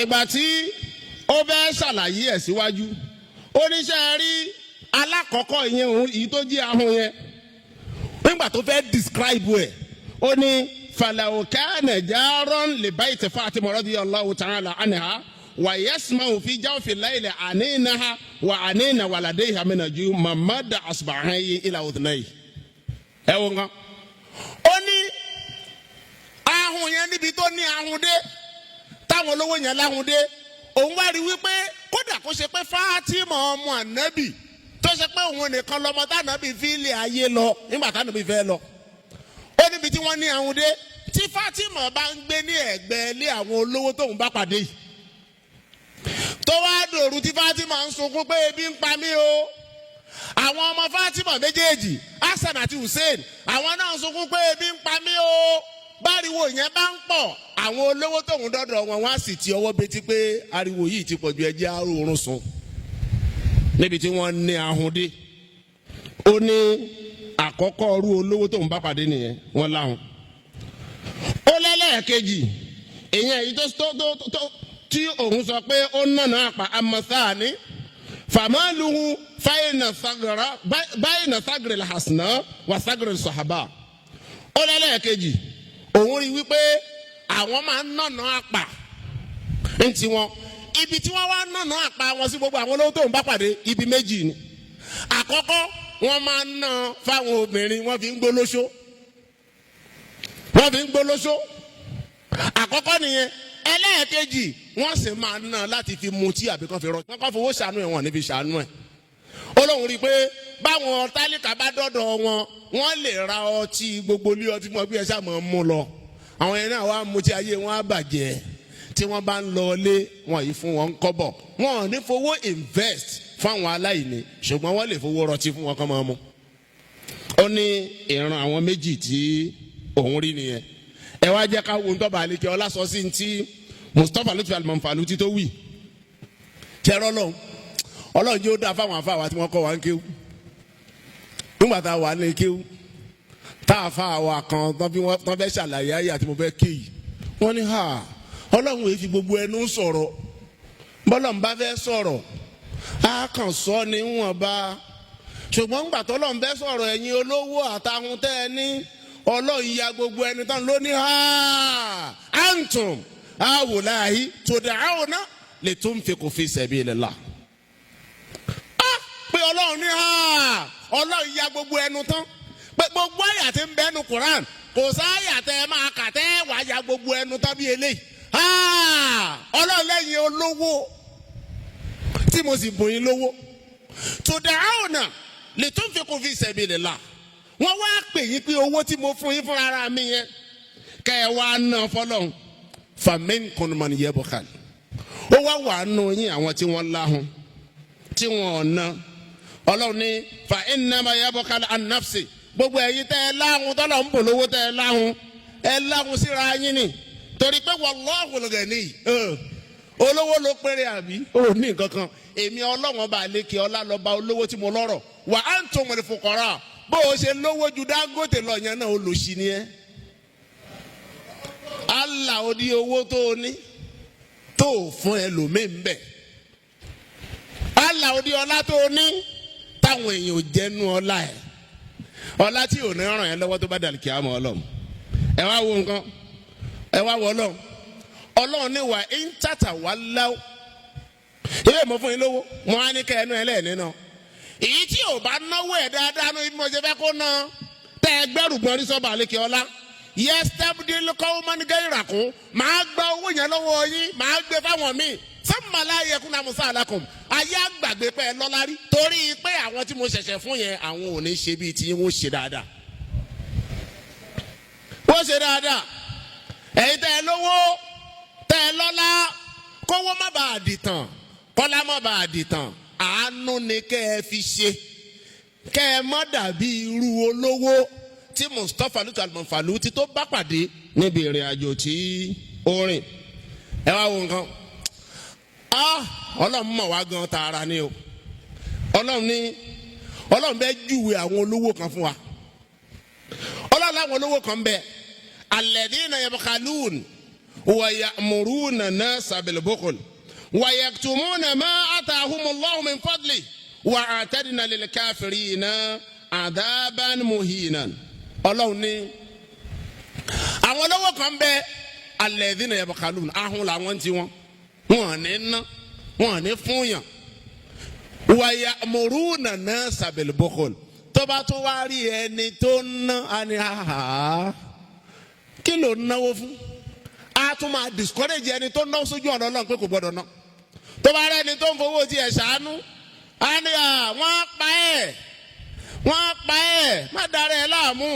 ìgbà tí ó fẹ́ ṣàlàyé ẹ̀ síwájú oníṣẹ́ rí alákọ̀ọ́kọ́ ìyẹn òun èyí tó jí ahun yẹn nígbà tó fẹ́ describe ẹ̀ ó ní falaw kana jaran li bayti Fatima radiyallahu ta'ala anha wa yasma'u fi jawfi layli aninaha wa anina waladayha min ajum mamada asbahayi ila udhnayhi ẹ wo nǹkan ó ní ahun yẹn níbi tó ní ahun dé táwọn olówó yẹn láhun dé òun wá rí wípé kódà kó ṣe pé Fatima ọmọ ànábì tó ṣe pé òun nìkan lọmọ tànábì fi ilé ayé lọ nígbà tànábì fẹ́ lọ ó níbi tí wọ́n ní ahun dé tí Fatima bá ń gbé ní ẹ̀gbẹ́ ilé àwọn olówó tóun bá pàdé yìí tó wá dòru tí Fatima ń sunkún pé ebi ń pa mí o àwọn ọmọ Fatima méjèèjì Hasan àti Hussein àwọn náà ń sunkún pé ebi ń pa mí o báriwo yẹn bá ń pọ̀ àwọn olówó tóun dọ́dọ̀ wọn wá sì ti ọwọ́ betí pé ariwo yìí ti pọ̀jù ẹjẹ́ àrùn sùn níbi tí wọ́n ní ahun dé ó ní àkọ́kọ́ ọrú olówó tóun bá pàdé nìyẹn wọ́n láhùn ó lẹ́lẹ́ẹ̀kejì èèyàn èyí tó tí òun sọ pé ó nànà àpà amasáàní fàmálùhù báyìí sagre làhásánà wà sagre sọ̀hábà ó lẹ́lẹ́ẹ̀kejì òun rí wípé àwọn máa ń nànà àpà ntí wọn ibi tí wọ́n wá nànà àpà wọn sí gbogbo àwọn olówó tóun bá pàdé ibi méjì ni àkọ́kọ́ wọ́n máa ń ná fáwọn obìnrin wọ́n fi ń gbólóṣó àkọ́kọ́ nìyẹn. ẹlẹ́ẹ̀kejì wọ́n sì máa ń ná láti fi mutí àbí kan fi rọ wọ́n kàn fowó ṣàánú ẹ̀ wọ́n níbi ṣàánú ẹ̀. Ọlọ́run rí i pé báwọn tálíkà bá dọ́dọ̀ wọn wọ́n lè ra ọtí gbogbo ilé ọtí wọn bí ẹ ṣáà máa ń mú lọ. àwọn yẹn náà wá mutí ayé wọn á bàjẹ́ tí wọ́n bá ń lọ ilé wọn yìí fún wọn kọ́bọ̀ wọn ò ní fowó invest fáwọn aláìní ṣùgbọ́n wọ́n lè fowó rọtí fún wọn kán máa mú. ó ní ìran àwọn méjì tí òun rí nìyẹn. ẹ wá jẹ́ ká wo ń tọ́ba àlekè ọlá sọ sí ti Mustapha lutfi alimọ̀nfàlùtì tó wì. kẹrọ lọ́hùn Ọlọ́run jẹ́ ó dáa fáwọn afáwa tí wọ́n kọ́ wa ń kéwú. nígbà tá a wà ní kéwú tá a fa àwa kan tán fẹ́ ṣàlàyé ayé àti mo fẹ́ ké yìí. wọ́n ní Ọlọ́run èyí fi gbogbo ẹnu sọ̀rọ̀ bọ́lọ́run bá fẹ́ sọ̀rọ̀ á kàn sọ ní wọ́n bá ṣùgbọ́n ńgbà tọ́lọ́run fẹ́ sọ̀rọ̀ ẹ̀yin olówó àtàwọn tẹ́ ẹ ní Ọlọ́run ya gbogbo ẹni tán ló ní antum awùláhi tud'auna litunfiqu fi sabilillah. pé Ọlọ́run ní Ọlọ́run ya gbogbo ẹnu tán pé gbogbo àyà tí ń bẹ́nu Quran kò sáyà tẹ́ máa kà tẹ́ wàá ya gbogbo ẹnu tán bí eléyìí. Ọlọ́run lẹ́yìn olówó tí mo sì bùn yín lówó tud'auna litunfiqu fi sabilillah. wọ́n wá pè yín pé owó tí mo fún yín fún ara mi yẹn kẹ́ ẹ wá ná fọlọ́run faminkum man yabkhal. ó wá wà nù yín àwọn tí wọ́n láhùn tí wọ́n ná. Ọlọ́run ní fa innama yabkhal an nafsi. gbogbo ẹ̀yin tẹ́ ẹ láhùn tọ́lọ̀ ń bò lówó tẹ́ ẹ láhùn síra yín ni torí pé wallahul ghani olówó ló péré àbí ó ní nǹkan kan èmi Ọlọ́run bá lékè ọlá lọ́ba olówó tí mo lọ́rọ̀ wa antumul fuqara. bó o ṣe lówó ju Dangote lọ yẹn náà olòṣì ni ẹ. Allah ó di owó tó o ní tó o fún ẹlòmíín bẹ̀. Allah ó di ọlá tó o ní táwọn èèyàn ò jẹ́nu ọlá ẹ̀. ọlá tí ò ní ràn yẹn lọ́wọ́ tó bá dàlí kíámọ̀ Ọlọ́run. ẹ wá wo nǹkan ẹ wá wo Ọlọ́run. Ọlọ́run ní wà ń tàtà wá láwọ́. ilé ìmọ̀ fún yín lówó mo á ní kẹ́ ẹnu ẹ lẹ́ẹ̀ni náà. èyí tí ò bá náwó ẹ̀ dáadáa ní ibi mo ṣe fẹ́ kó ná tẹ́ ẹ gbẹ́rù gbọ́n rí sọ́ba àlékè ọlá yastabdil qawman ghayrakum máa gba owó yẹn lọ́wọ́ yín máa gbé fáwọn míì thumma la yakuna musalakum ayé àgbàgbé pé ẹ lọ́lá rí torí pé àwọn tí mo ṣẹ̀ṣẹ̀ fún yẹn àwọn ò ní ṣe bíi tí wọ́n ṣe dáadáa. wọ́n ṣe dáadáa ẹ̀yin tẹ́ ẹ lówó tẹ́ ẹ lọ́lá kówó má bàa dìtàn kọ́lá má bàa dìtàn àánú ni kẹ́ ẹ fi ṣe kẹ́ ẹ má dàbí irú olówó tí Mustapha lutfi alimọ̀nfàlùtì tó bá pàdé níbi ìrìn àjò tí ó rìn. ẹ wá wo nǹkan Ọlọ́run mọ̀ wá gan tààrà ni o. Ọlọ́run bẹ́ẹ̀ júwe àwọn olówó kan fún wa. Ọlọ́run láwọn olówó kan bẹ́ẹ̀ alladhina yabkhalun wa ya'muruna an-nasa bil-bukhl wa yaktumuna ma atahumullahu min fadli wa a'tadna lil-kafirina adhaban muhinan. Ọlọ́run ní àwọn olówó kan bẹ́ẹ̀ alladhina yabkhalun ahun làwọn tí wọn ní ná wọn ní fún yàn wa ya'muruna an-nasa bil-bukhl tó bá tó wá rí ẹni tó ná àní kí ló náwó fún a tún máa discourage ẹni tó náwó sójú ọ̀nà Ọlọ́run pé kò gbọ́dọ̀ ná tó bá rí ẹni tó ń fowó tiẹ̀ ṣàánú àní wọ́n pa ẹ̀ má dára ẹ̀ láàmú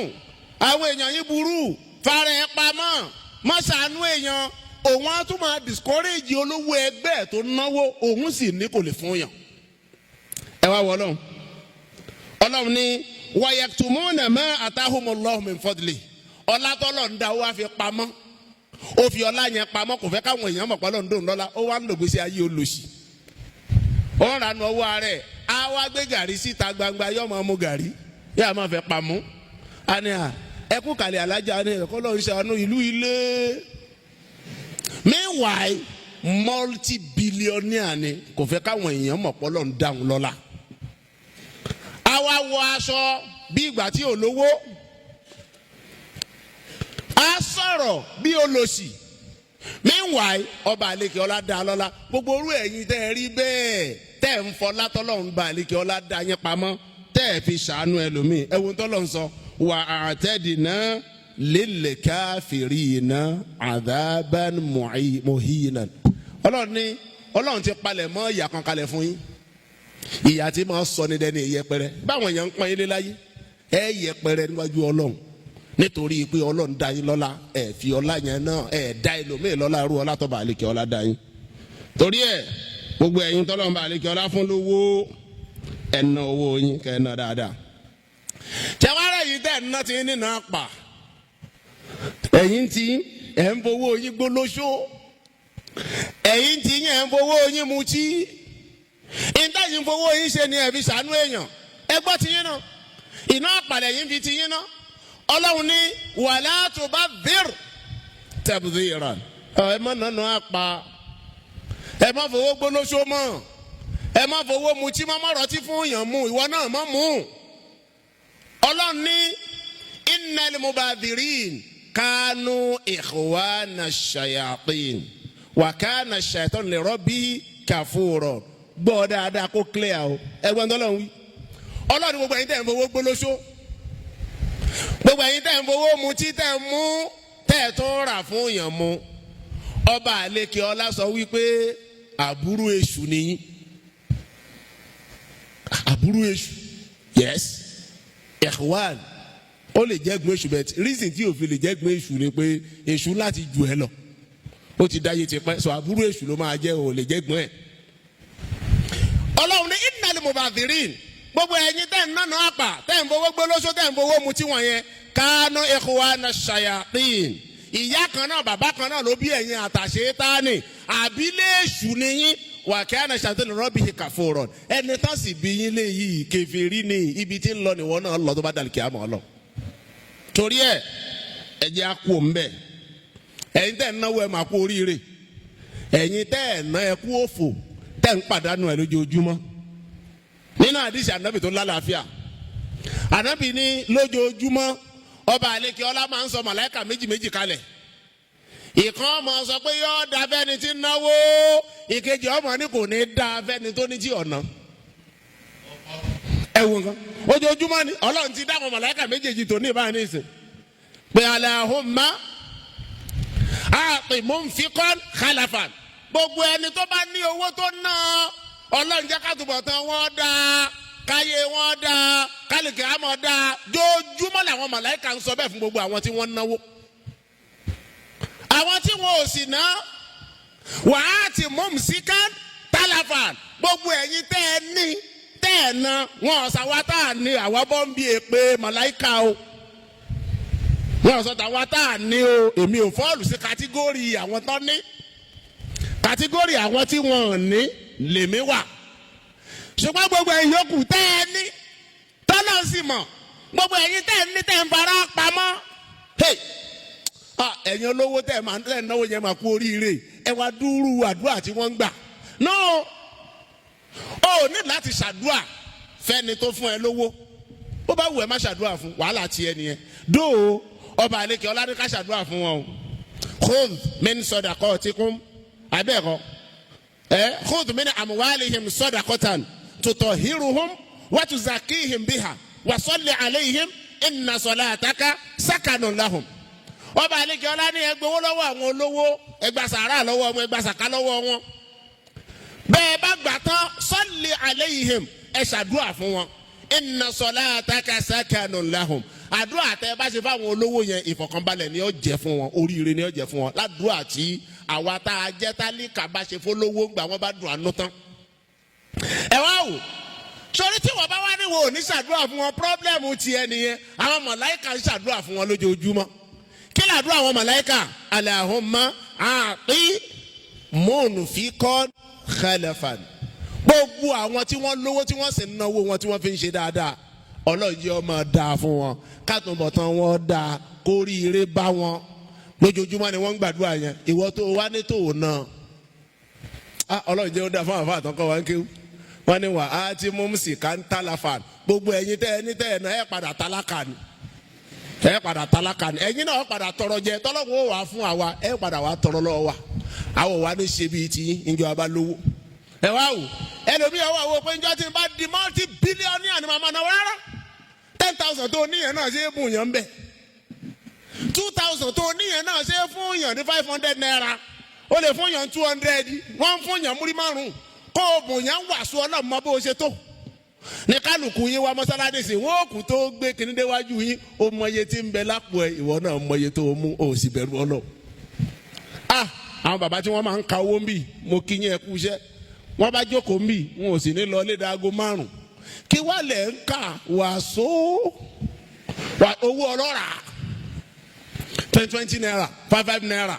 àwọn èèyàn yìí burú fara ẹ̀ pamọ́ má ṣàánú èèyàn òun á tún máa discourage olówó ẹgbẹ́ tó náwó òun sì ní kò lè fún yàn. ẹ wá wọ Ọlọ́run ní wa yaktumuna ma atahumullahu min fadli ọlá tọ́lọ̀ ń da ó wá fi pamọ́ ó fi ọlá yẹn pamọ́ kò fẹ́ káwọn èèyàn mọ̀ pọ́lọ́ ń dòun lọ́la ó wá ń lògbèsè ayé olóṣì ó ń ranú ọwọ́ rẹ̀ á wá gbé gàrí síta gbangba yóò máa mú gàrí yóò máa fẹ́ pamọ́ àní ẹkú kàlẹ́ alájà ni ẹ̀kọ́ lọ́ọ́ ń ṣàánú ìlú ilé. Meanwhile multi-billionaire ni kò fẹ́ káwọn èèyàn mọ̀ pọ́lọ́ ń dáhùn lọ́la. Àwa wọ aṣọ bí ìgbà tí ò lówó. A sọ̀rọ̀ bí olòṣì. Meanwhile ọba àlekè ọlá dá lọ́la. Gbogbo orú ẹ̀yin tẹ́ ẹ rí bẹ́ẹ̀ tẹ́ ẹ ń fọlá tọ́lọ́run bá àlekè ọlá dá yẹn pamọ́ tẹ́ fi ṣàánú ẹlòmíì ẹ wo tọ́lọ́ ń sọ wà a'tadna lil kafirina adhaban muhinan. Ọlọ́run ti palẹ̀ mọ́ ìyà kan kalẹ̀ fún yín, ìyà tí máa sọ ní dẹni ìyẹpẹrẹ báwọn èèyàn ń pọ́n ilé láyé ẹ yẹpẹrẹ níwájú Ọlọ́run nítorí pé Ọlọ́run dá yín lọ́lá ẹ fi ọlá yẹn náà ẹ dá ẹlòmíì lọ́lá irú ọlá tó bá àlekè ọlá dá yín. Torí ẹ gbogbo ẹ̀yin tọ́lọ́run bá àlekè ọlá fún lówó ẹ ná owó yín kẹ́ ẹ ná dáadáa. tẹwárẹ̀ yìí tẹ̀ ná ti nínú apà ẹ̀yin tí ẹ̀ ń fowó yín gbólóṣó ẹ̀yin tí yẹn ń fowó yín mutí ìdáyìí ń fowó yín ṣe ni ẹ fi ṣàánú èèyàn ẹ gbọ́ ti yín náà iná àpàlẹ̀ yín fi ti yín náà Ọlọ́run ní wala tubadhir tabdhira ẹ má nànú àpà ẹ má fowó gbólóṣó mọ́ ẹ má fowó mutí má má rọtí fún èèyàn mú ìwọ náà má mú. Ọlọ́run ní innal mubadhirin kanu ikhwana shayatin wa kana ash-shaytanu li rabbihi kafura. Gbọ́ dáadáa kó clear o ẹgbọ́n tọ́lọ́run wí. Ọlọ́run gbogbo ẹ̀yin tẹ́ ń fowó gbólóṣó gbogbo ẹ̀yin tẹ́ ń fowó mutí tẹ́ ń mú tẹ́ tó rà fún èèyàn mu ọba àlekè ọlá sọ wípé àbúrò èṣù nìyí. Àbúrò èṣù yes ikhwan ó lè jẹ́gun èṣù bẹ́ẹ̀ reason tí òfin lè jẹ́gun èṣù ni pé èṣù láti jù ẹ lọ ó ti dáyé ti pẹ́ sọ àbúrò èṣù ló máa jẹ́ ò lè jẹ́gun ẹ̀. Ọlọ́run ní innal mubadhirin gbogbo ẹ̀yin tẹ́ ń nánà àpà tẹ́ ń fowó gbólóṣó tẹ́ ń fowó mutí wọ̀nyẹn kanu ikhwana shayatin ìyá kan náà bàbá kan náà ló bí ẹ̀yin àtàṣetáni àbílẹ̀ èṣù nìyí wa kana ash-shaytanu li rabbihi kafuran ẹni tán sì bí yín lé yìí kèfèrí ni ibi tí ń lọ nìwọ náà lọ tó bá dàlùkì àmọ́ lọ. Torí ẹ jẹ́ àkú òǹbẹ ẹ̀yin tẹ́ ń náwó ẹ máa kú oríire ẹ̀yin tẹ́ ẹ̀ ná ẹ kú òfò tẹ́ ń pàdánù ẹ lójoojúmọ́. Nínú àdìsí ànábì tó lálàáfíà ànábì ní lójoojúmọ́ ọba àlekè ọlá máa ń sọ màláìkà méjì kalẹ̀ ìkan ọmọ sọ pé yóò da fẹ́ni tí ń náwó ìkejì ọmọ ní kò ní da fẹ́ni tó ní tí ọ̀nà. ẹ wo nǹkan ojoojúmọ́ ni Ọlọ́run ti dáhùn màláìkà méjèèjì tó ní ìbára ní ìsìn pé Allahumma a'ti munfiqan khalafan gbogbo ẹni tó bá ní owó tó ná Ọlọ́run jẹ́ ká túbọ̀ tán wọ́n dá káyé wọ́n dá kálíkì àmọ́ dá jójúmọ́ làwọn màláìkà ń sọ bẹ́ẹ̀ fún gbogbo àwọn tí wọ́n náwó. Àwọn tí wọn ò sì ná wàá ti mumsikan talafan gbogbo ẹ̀yin tẹ́ ẹ ní tẹ́ ẹ ná wọn ọ̀sà wa tá a ní àwa bọ́ ń bí èpè màláìka o wọn ọ̀sà tàwa tá a ní o èmi ò fọ́ọ̀lù sí kátígórì àwọn tán ní kátígórì àwọn tí wọn ò ní lèmi wà ṣùgbọ́n gbogbo ẹ̀yin yòókù tẹ́ ẹ ní tọ́lá sì mọ̀ gbogbo ẹ̀yin tẹ́ ẹ ní tẹ́ ẹ ń fara pamọ́ ẹ̀yin olówó tẹ́ ẹ máa ń tẹ́ ẹ náwó yẹn máa kú oríire ẹ wá dúró àdúrà tí wọ́n ń gbà no ó ní láti ṣàdúrà fẹ́ni tó fún ẹ lówó bó bá wù ẹ má ṣàdúrà fún wàhálà tiẹ̀ nìyẹn dóò ọba àlekè ọlá ní ká ṣàdúrà fún wọn o khudh min sadaqatikum abẹ́ẹ̀kọ́ khudh min amwalihim sadaqatan tutahhiruhum wa tuzakkihim biha wa salli alayhim inna salataka sakanun lahum. Ọba àlekè ọlá ní ẹgbowó lọ́wọ́ àwọn olówó ẹgbà sàárà lọ́wọ́ wọn ẹgbà sàká lọ́wọ́ wọn bẹ́ẹ̀ bá gbà tán salli alayhim ẹ ṣàdúrà fún wọn inna salataka sakanun lahum àdúrà tẹ bá ṣe fáwọn olówó yẹn ìfọ̀kànbalẹ̀ ni ó jẹ́ fún wọn oríire ni ó jẹ́ fún wọn ládùúrà tí àwa tá a jẹ́ tálíkà bá ṣe fólówó gbà wọ́n bá dùn àánú tán. ẹ wá wò sórí tí wọ́n bá wá níwò ní ṣàdúrà fún wọn pírọ́blẹ́mù tiẹ̀ nìyẹn àwọn màláíkà ń ṣàdúrà fún wọn lójoojúmọ́ kí làdúrà àwọn màláíkà Allahumma a'ti munfiqan khalafan gbogbo àwọn tí wọ́n lówó tí wọ́n sì ń náwó wọn tí wọ́n fi ń ṣe dáadáa ọlọ́ọ̀jẹ́ ọmọ dáa fún wọn kátùnbọ̀tán wọn dáa kóríire bá wọn lójoojúmọ́ ni wọ́n ń gbàdúrà yẹn ìwọ tó wá ní tòun náà ọlọ́ọ̀jẹ́ ó dáa fún àwọn àtọ́kọ́ wa ń kéwù wọ́n ní wà á ti mumsikan talafan gbogbo ẹ̀yin tẹ́ ẹ ní tẹ́ ẹ náà ẹ padà tálákà ni ẹ padà tálákà ni ẹ̀yin náà padà tọrọ jẹ tọ́lọ́wọ́ wà fún àwa ẹ padà wà tọrọ lọ́wọ́ wa àwọn wa ní ṣe bíi ti ìjọ abá lówó ẹ wá wò ẹlòmíì ọwọ́ àwọn pé njọ́ tí n bá di multi-billionaire ni màá ọmọ náà rárá 10,000 tó níyẹn náà ṣe é bùn yàn bẹ́ẹ̀ 2,000 tó níyẹn náà ṣe é fún yàn ní 500 naira ó lè fún yàn 200 wọ́n fún yàn múrí márùn kó o bùn yàn wàásù ọlọ́mọ bó o ṣe tó ní kálukú yín wá mọ́sálásí sí wọ́n òkú tó gbé kíní déwájú yín ó mọye tí ń bẹ lápò ẹ̀ ìwọ náà mọye tó mú ó sì bẹ̀rù Ọlọ́run. Àwọn bàbá tí wọ́n máa ń ka owó ń bì mo kí yín ẹ kú iṣẹ́ wọ́n bá jókòó ń bì wọn ò sì ní lọ léda aago 5 kí wàá lẹ̀ ń kà wàásù owó ọlọ́ra 20 naira 5 naira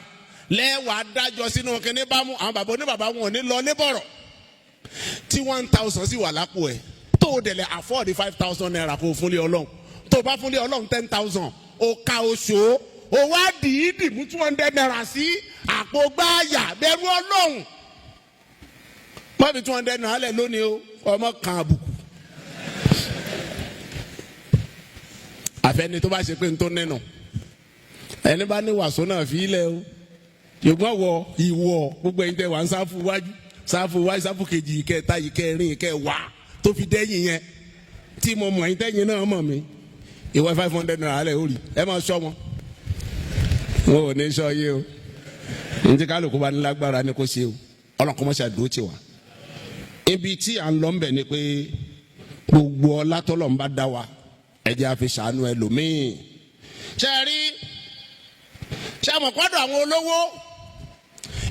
lẹ́wàá dájọ́ sínú kíní bá mú àwọn bàbá oníbàbá wọn ò ní lọ lébọ̀rọ̀ tí 1,000 sì wà lápò ẹ̀ tó o dẹ̀lẹ̀ afford 5,000 naira kó o fúnlé Ọlọ́run tó o bá fúnlé Ọlọ́run 10,000 o ka oṣù o wá dìídì mú 200 naira sí àpò gbáàyà bẹ̀rù Ọlọ́run má fi 200 naira lẹ̀ lónìí o ọmọ kan àbùkù àfẹ́ni tó bá ṣe pé n tó nínú ẹni bá ní wàásù náà fi ilẹ̀ o ṣùgbọ́n ìwọ gbogbo ẹ̀yin tẹ́ wà ń sáfù wájú sáfù kejì ìkẹta ìkẹrin ìkẹwàá tó fi dẹ́yìn yẹn tí mo mọ̀ ẹ̀yin tẹ́yìn náà mọ̀ mí ìwọ 500 naira lẹ̀ ó rí ẹ máa ṣọ́ wọn ò ní sọ yé o ní tí kálukú bá ní lágbára ni kò ṣe o ọlọ́kọ́ mọ́ ṣàdúró tì wá ibi tí à ń lọ ńbẹ̀ ni pé gbogbo ọlá tọ́lọ̀ ń bá dá wa ẹ jẹ́ a fi ṣàánú ẹlòmíì ṣe rí ṣe àmọ̀pọ̀dọ̀ àwọn olówó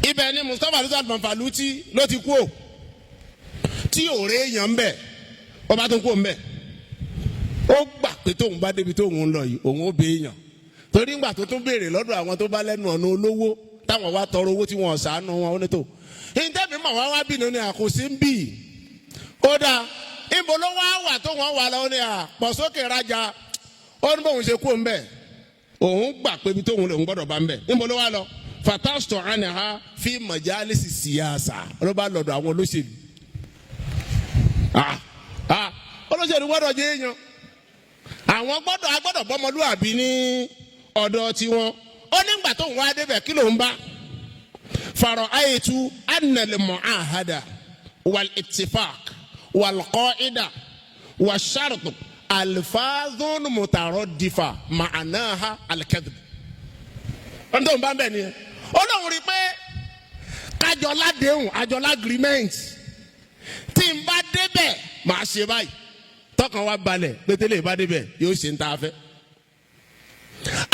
ibẹ̀ ni Mustapha Luther Manfaluti ló ti kú o tí òré èèyàn ń bẹ̀ ọba tó kú ń bẹ̀ ó gbà pé tóun bá débi tóun ń lọ yìí òun ó bẹ èèyàn torí ńgbà tó tún béèrè lọ́dọ̀ àwọn tó bá lẹ́nu ọ̀nà olówó táwọn wá tọrọ owó tí wọ́n ṣàánú wọn ó ní tó ìtẹ́bí mọ̀ wá bí nínú àkòsí ń bì ó dáa ìbò ló wà tó wọ́n wà lọ́wọ́ ní àpọ̀ sókè rajà ó ní bóun ṣe kú ń bẹ̀ òun gbà pé ibi tóun lòun gbọ́dọ̀ bá ń bẹ̀ ìbò ló wà lọ fatastọ anaha fi majalisi siyasa ló bá lọ́dọ̀ àwọn olóṣèlú olóṣèlú gbọ́dọ̀ jẹ́ èèyàn àwọn agbọ́dọ̀ bọ́mọlúwàbí ní ọ̀dọ̀ tiwọn ó nígbà tó ń wá débẹ̀ kí ló ń bá farọ ayetu anal mu'ahada wal ittifaq wal qa'ida wal shart alfazun mutaraddifa ma'anaha al-kadhib ọ̀n tó ń bá ń bẹ̀ nìyẹn Ọlọ́run rí pé kájọlá déhùn àjọlá agreement tí n bá débẹ̀ máa ṣe báyìí tọkàn wa balẹ̀ pétélé bá débẹ̀ yóò ṣe ń ta afẹ́.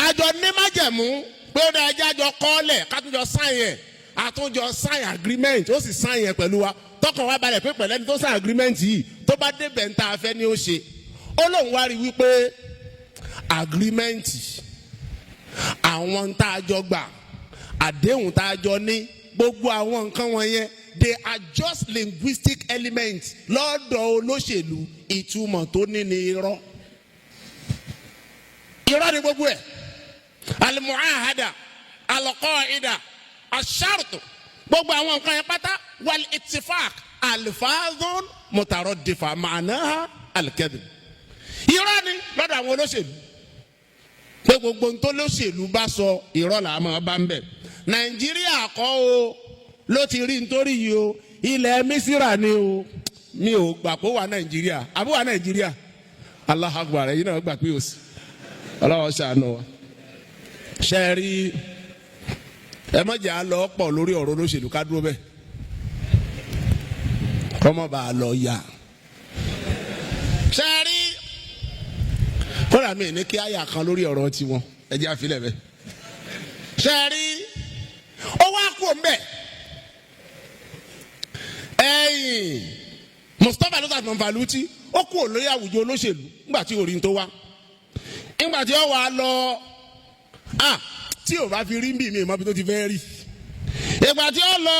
àjọ ní májẹ̀mú pé ó dáa ẹjẹ́ àjọ kọ́ọ̀lẹ̀ kátúnjọ sáyìn ẹ̀ àtúnjọ sáyìn agreement ó sì sáyìn ẹ̀ pẹ̀lú wa tọkàn wa balẹ̀ pé pẹ̀lẹ́ ní tó sáyìn agreement yìí tó bá débẹ̀ ń ta afẹ́ ni ó ṣe. Ọlọ́run wá rí wípé agreement àwọn tá a jọ gbà àdéhùn tá a jọ ní gbogbo àwọn nǹkan wọ̀nyẹn they are just linguistic elements lọ́dọ̀ olóṣèlú ìtumọ̀ tó ní ní irọ́ ni gbogbo ẹ̀ al-mu'ahada al-qa'ida ash-shart gbogbo àwọn nǹkan yẹn pátá wal ittifaq alfazun mutaraddifa ma'naha al-kadhib irọ́ ni lọ́dọ̀ àwọn olóṣèlú pé gbogbo ntọ́ lóṣèlú bá sọ irọ́ là máa bá ń bẹ̀ Nàìjíríà kọ́ o ló ti rí nítorí yìí o ilẹ̀ Mísírà ni o mi ò gbà pé wà Nàìjíríà àbí wà Nàìjíríà Allahu Akbar yìí náà gbà pé o sì ọlọ́wọ́ ṣàánú wa ṣe rí ẹ má jẹ́ àlọ́ pọ̀ lórí ọ̀rọ̀ olóṣèlú ká dúró bẹ́ẹ̀ kọ́mọ́ bá a lọ yá ṣe rí kódà mi ní kí àyà kan lórí ọ̀rọ̀ tiwọn ẹ jẹ́ àfilẹ̀ bẹ́ẹ̀ ṣe rí ó wá kú mbẹ́ ẹ̀yìn Mustapha Luther Manfaluti ó kú olóyè àwùjọ olóṣèlú nígbà tí orin tó wá nígbà tí ó wà lọ tí ò bá fi rí bí mi ìmọ̀ bí tó ti fẹ́ rí ìgbà tí ó lọ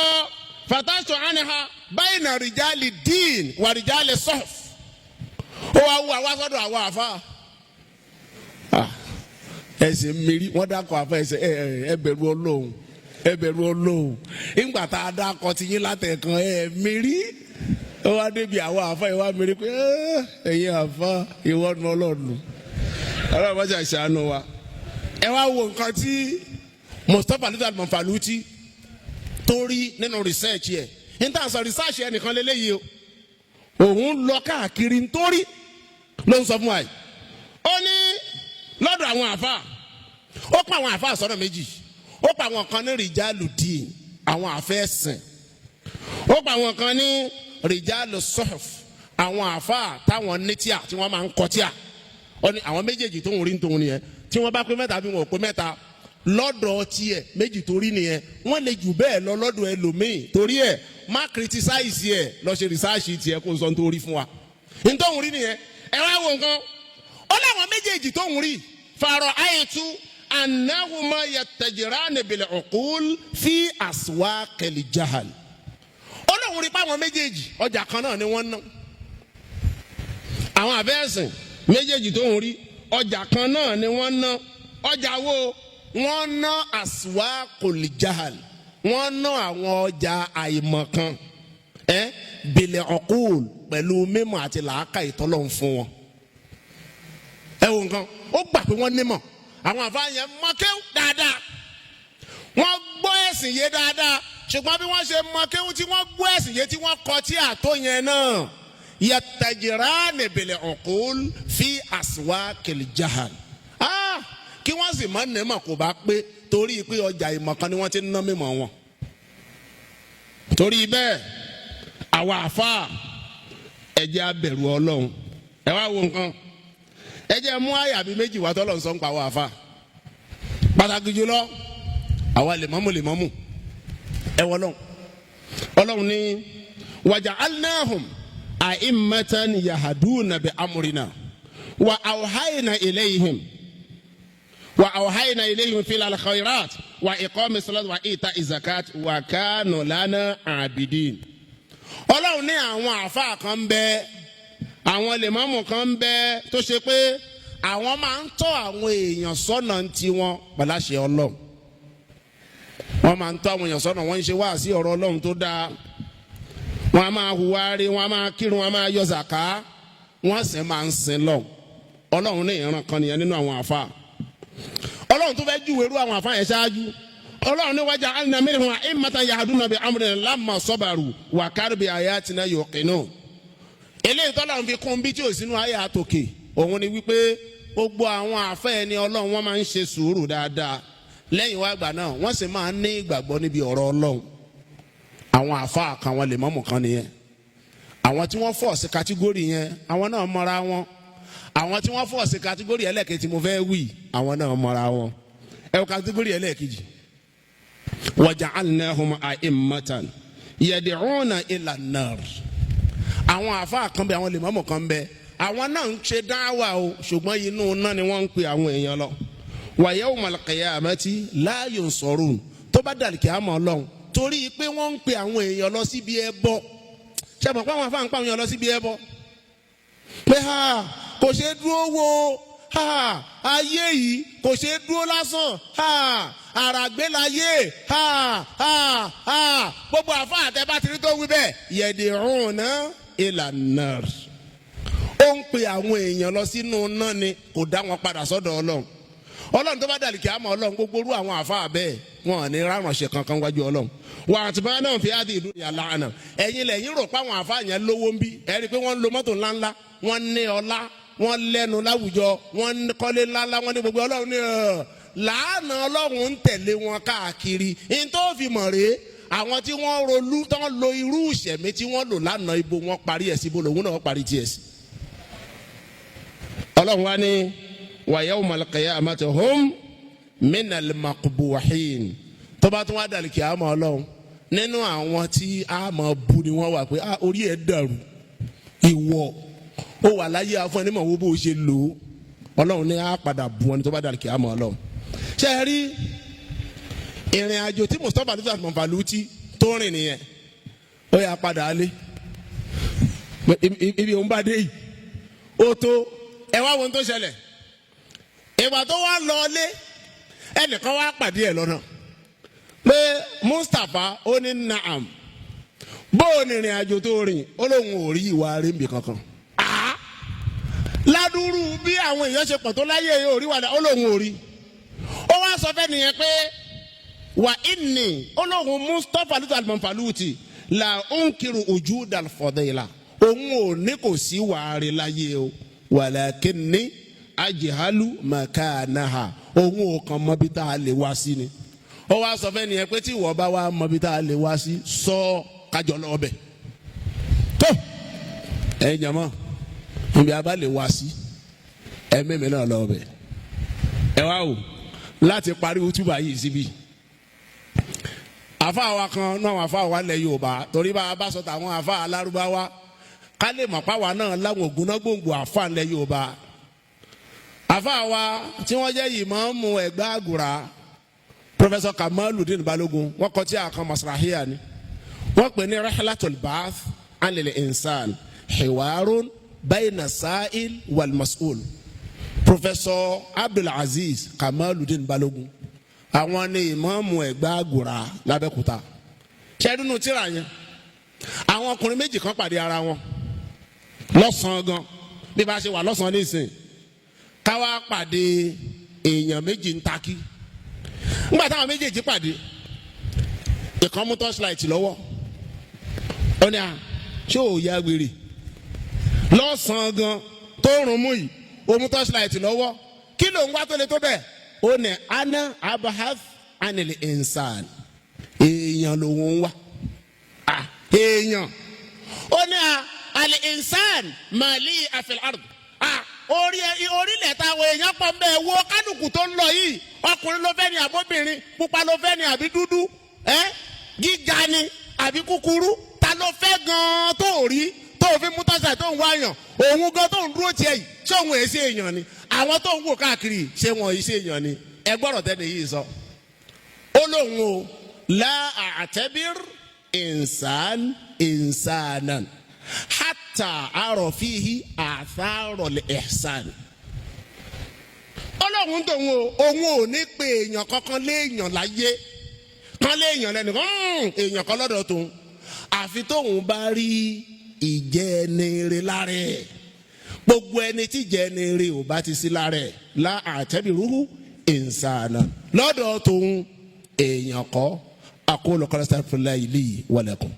fatashtu anha bayna rijali din wa rijali sahf ó wá wú àwa sọ́dọ̀ àwọn àfa ẹsẹ̀ mẹ́rí wọ́n dákọ̀ àfa ẹsẹ̀ ẹ bẹ̀rù Ọlọ́run ẹ bẹ̀rù Ọlọ́run nígbà tá a dákọ̀ ti yín látẹ̀kan ẹ mẹ́rí ó wá débi àwọn àfa ìwà mẹ́rí pé ẹ̀yin àfa ìwọ nu Ọlọ́run ọlọ́run bá ṣe àṣàánú wa ẹ wá wo nǹkan tí Mustapha Luther Manfaluti tó rí nínú research yẹ níta sọ research yẹ nìkan lélẹ́yìí o òun lọ káàkiri nítorí ló ń sọ fún wa yìí ó ní lọ́dọ̀ àwọn àfáà ó pa àwọn àfáà sọ́nà méjì ó pa àwọn kan ní rìjálù dín àwọn àfẹ́sìn ó pa àwọn kan ní rìjálù sọ́ọ̀f àwọn àfáà táwọn nétíà tí wọ́n máa ń kọ́ tíà ó ní àwọn méjèèjì tó ń rí tóun nìyẹn tí wọ́n bá pé mẹ́ta bí wọn ò pé mẹ́ta lọ́dọ̀ tiẹ̀ méjì torí nìyẹn wọ́n lè jù bẹ́ẹ̀ lọ lọ́dọ̀ ẹlòmíì torí ẹ̀ má criticize ẹ̀ lọ ṣe research tiẹ̀ kó sọ nítorí fún wa nítorí rí nìyẹn ẹ wá wo nǹkan ó láwọn méjèèjì tó ń rí fàrọ̀ àyètú anahuma yatajirani bil uqul fi aswaqil jahal ó lóun rí páwọn méjèèjì ọjà kan náà ni wọ́n ná àwọn àbẹ́ẹ̀sìn méjèèjì tó ń rí ọjà kan náà ni wọ́n ná ọjà wo wọ́n ná aswaqul jahal wọ́n ná àwọn ọjà àìmọ̀kan bil uqul pẹ̀lú mímọ̀ àti làákà ìtọ́lọ́hún fún wọn ẹ wo nǹkan ó gbà pé wọ́n nímọ̀ àwọn àfáà yẹn mọ̀ kéwù dáadáa wọ́n gbọ́ ẹ̀sìn yé dáadáa ṣùgbọ́n bí wọ́n ṣe mọ̀ kéwù tí wọ́n gbọ́ ẹ̀sìn yé tí wọ́n kọ tí àtó yẹn náà yatajirani bil uqul fi aswaqil jahal kí wọ́n sì mọ̀ nímọ̀ kò bá pé torí pé ọjà ìmọ̀kan ni wọ́n ti ń ná mímọ̀ wọn torí bẹ́ẹ̀ àwa àfáà ẹ jẹ́ á bẹ̀rù Ọlọ́run ẹ wá wo nǹkan ẹ jẹ́ mú àyà bíi méjì wá tọ́lọ̀ ń sọ ń pa àwọn àfáà pàtàkì jùlọ àwa lèmọ́mù ẹ wọ Ọlọ́run ní waja'alnahum a'immatan yahduna bi amrina wa awhayna ilayhim fil khairat wa iqami salat wa ita'i zakat wa kanu lana abidin. Ọlọ́run ní àwọn àfáà kan bẹ àwọn lèmọ́mù kan bẹ tó ṣe pé àwọn máa ń tọ́ àwọn èèyàn sọ́nà tiwọn pẹ̀láṣẹ Ọlọ́run wọ́n máa ń tọ́ àwọn èèyàn sọ́nà wọ́n ń ṣe wáàsí ọ̀rọ̀ Ọlọ́run tó dáa wọ́n á máa hùwà rí wọ́n á máa kírun wọ́n á máa yọ zàká wọ́n sì máa ń sin lọ Ọlọ́run ní ìran kan nìyẹn nínú àwọn àfáà Ọlọ́run tó fẹ́ júwe irú àwọn àfáà yẹn ṣáájú Ọlọ́run ní waja'alna minhum a'immatan yahduna bi amrina lamma sabaru wa kanu bi ayatina yuqinun eléyìí tọ́lọ́run fi kún bí tí ò sínú ayé àtòkè òun ni wípé gbogbo àwọn àfẹ́ ẹni Ọlọ́run wọ́n máa ń ṣe sùúrù dáadáa lẹ́yìn wá gbà náà wọ́n sì máa ń ní ìgbàgbọ́ níbi ọ̀rọ̀ Ọlọ́run àwọn àfáà kan wọn lè mọ́mù kan nìyẹn àwọn tí wọ́n fọ̀ sí kátígórì yẹn àwọn náà mọ́ra wọn àwọn tí wọ́n fọ̀ sí kátígórì ẹlẹ́ẹ̀kejì tí mo fẹ́ wí àwọn náà mọ́ra wọn ẹ wọ kátígórì ẹlẹ́ẹ̀kejì waja'alnahum a'immatan yad'una ila an-nar àwọn àfáà kan bẹ àwọn lè mọ́mù kan bẹ àwọn náà ń ṣe dáwà o ṣùgbọ́n inú náà ni wọ́n ń pe àwọn èèyàn lọ wa yawmal qiyamati la yunsarun tó bá dàlí kíámà Ọlọ́run torí pé wọ́n ń pe àwọn èèyàn lọ síbi ẹbọ ṣe mọ̀ pé àwọn àfáà ń pa àwọn èèyàn lọ síbi ẹbọ pé kò ṣe dúró wo ayé yìí kò ṣe dúró lásán àràgbélayé gbogbo àfáà àtẹ́bá tiri tó wí bẹ́ẹ̀ yad'una ila an-nar ó ń pe àwọn èèyàn lọ sínú náà ni kò dá wọn padà sọ́dọ̀ Ọlọ́run tó bá dàlí kíámà Ọlọ́run gbogbo irú àwọn àfáà bẹ́ẹ̀ wọn ò ní ráránṣẹ́ kankan wájú Ọlọ́run wà á ti bá náà fi áàdì ìlú ìyá lánàá ẹ̀yin lẹ́yìn rò pé àwọn àfáà yẹn lówó ń bí ẹ rí i pé wọ́n ń lo mọ́tò ńláńlá wọ́n ní ọlá wọ́n lẹ́nu láwùjọ wọ́n kọ́lé ńláńlá wọ́n ní gbogbo Ọlọ́run ní làánà Ọlọ́run ń tẹ̀lé wọn káàkiri ní tó fi mọ̀ rèé àwọn tí wọ́n rolú tán lo irú ìṣẹ̀mí tí wọ́n lò lánàá ibo wọn parí ẹ̀ sí ibo lòun náà parí tiẹ̀ sí. Ọlọ́run wá ní wa yawmal qiyamati hum minal maqbuhin tó bá tún wá dàlí kíámà Ọlọ́run nínú àwọn tí a máa bu ni wọ́n wà pé orí ẹ̀ dàrú ìwọ ó wà láyé afọ ẹni mọ̀ wo bó ṣe lò ó Ọlọ́run ní á padà bu wọn ni tó bá dàlí kíámà Ọlọ́run. ṣe é rí ìrìn àjò tí Mustapha Alifat Mọ̀fàlùtì tó rìn nìyẹn ó yà padà alé ibi òun bá dé yìí ó tó ẹ wá wọn tó ṣẹlẹ̀ ìgbà tó wá lọ lé ẹnìkan wá pàdé ẹ lọ́nà pé Mustapha ó ní naam bó o ní ìrìn àjò tó rìn ó lóun ò rí ìwà rẹ̀ níbi kankan ládùúrú bí àwọn èèyàn ṣe pọ̀ tó láyé yóò rí wàdà ó lóun ò rí ó wá sọ fẹ́ nìyẹn pé wà inni ó lóun Mustapha Alifat Mọ̀fàlùtì là ń kiri ojú dàlfọ̀dẹ́yìlá òun ò ní kò sí wàá rẹ̀ láyé o walakinni ajhalu makanaha òun ò kàn mọ̀ bí tá a lè wá sí ni ó wá sọ fẹ́ nìyẹn pé tí ìwọ bá wá mọ̀ bí tá a lè wá sí sọ kájọ lọ bẹ̀ tó ẹ̀yin jàmá níbi a bá lè wá sí ẹ̀mẹ́mẹ́ náà lọ bẹ̀ ẹ wá o láti parí útúbà yìí síbi àfa wa kan náà àfa wa lẹ̀ Yorùbá torí bá a bá sọ tàwọn àfa alárúbáwá ká lè mọ̀ páwa náà láwọn ògúnná gbòǹgbò àfa lẹ̀ Yorùbá àfa wa tí wọ́n jẹ́ ìmáàmù Ẹ̀gbá Àgùrà Professor Kamaludin Balogun wọ́n kọ tí a kan masrahiya ni wọ́n pè ní Rihlatul Ba'th anil insan hiwarun bayna sa'il wal mas'ul Professor Abdul Aziz Kamaludin Balogun àwọn ni ìmáàmù Ẹ̀gbá Àgùrà l'Abẹ́òkúta ṣẹ́dúnú tíra yẹn àwọn ọkùnrin méjì kan pàdé ara wọn lọ́sàn-án gan bí bá ṣe wà lọ́sàn-án nísìn káwá pàdé èèyàn méjì ń takí nígbà táwọn méjèèjì pàdé ìkan mú torchlight lọ́wọ́ ó ní à ṣé ò ya wèrè lọ́sàn-án gan tó rùn mú yìí ó mú torchlight lọ́wọ́ kí ló ń wá tó le tó bẹ́ẹ̀ ó ní ana abahath anil insan èèyàn lòun ń wá èèyàn ó ní al insan mali afil ard orílẹ̀ táwọn èèyàn pọ̀ ń bẹ̀ wo kálukú tó ń lọ yìí ọkùnrin ló fẹ́ ni àbóbìnrin pupa ló fẹ́ ni àbí dúdú gíga ni àbí kúkúrú ta ló fẹ́ gan-an tó rí tó fi mú tọ́sà tó ń wáyàn òun gan tó ń dúró tiẹ̀ yìí ṣé òun èsì èèyàn ni àwọn tó ń wò káàkiri ṣé wọn èsì èèyàn ni ẹ gbọ́dọ̀ tẹ́lẹ̀ yìí sọ. ó lóun o la a'tabir insanan hatta ara fihi atharul ihsan. Ọlọ́run tóun o òun ò ní pé èèyàn kankan léèyàn láyé kan léèyàn lẹ́nìkan èèyàn kan lọ́dọ̀ tóun àfi tóun bá rí ìjẹnire lára ẹ̀ gbogbo ẹni tí ìjẹnire ò bá ti sí lára ẹ̀ la a'tabiruhu insanan lọ́dọ̀ tóun èèyàn kọ́ aqulu qawli astaghfirullahi li wa lakum.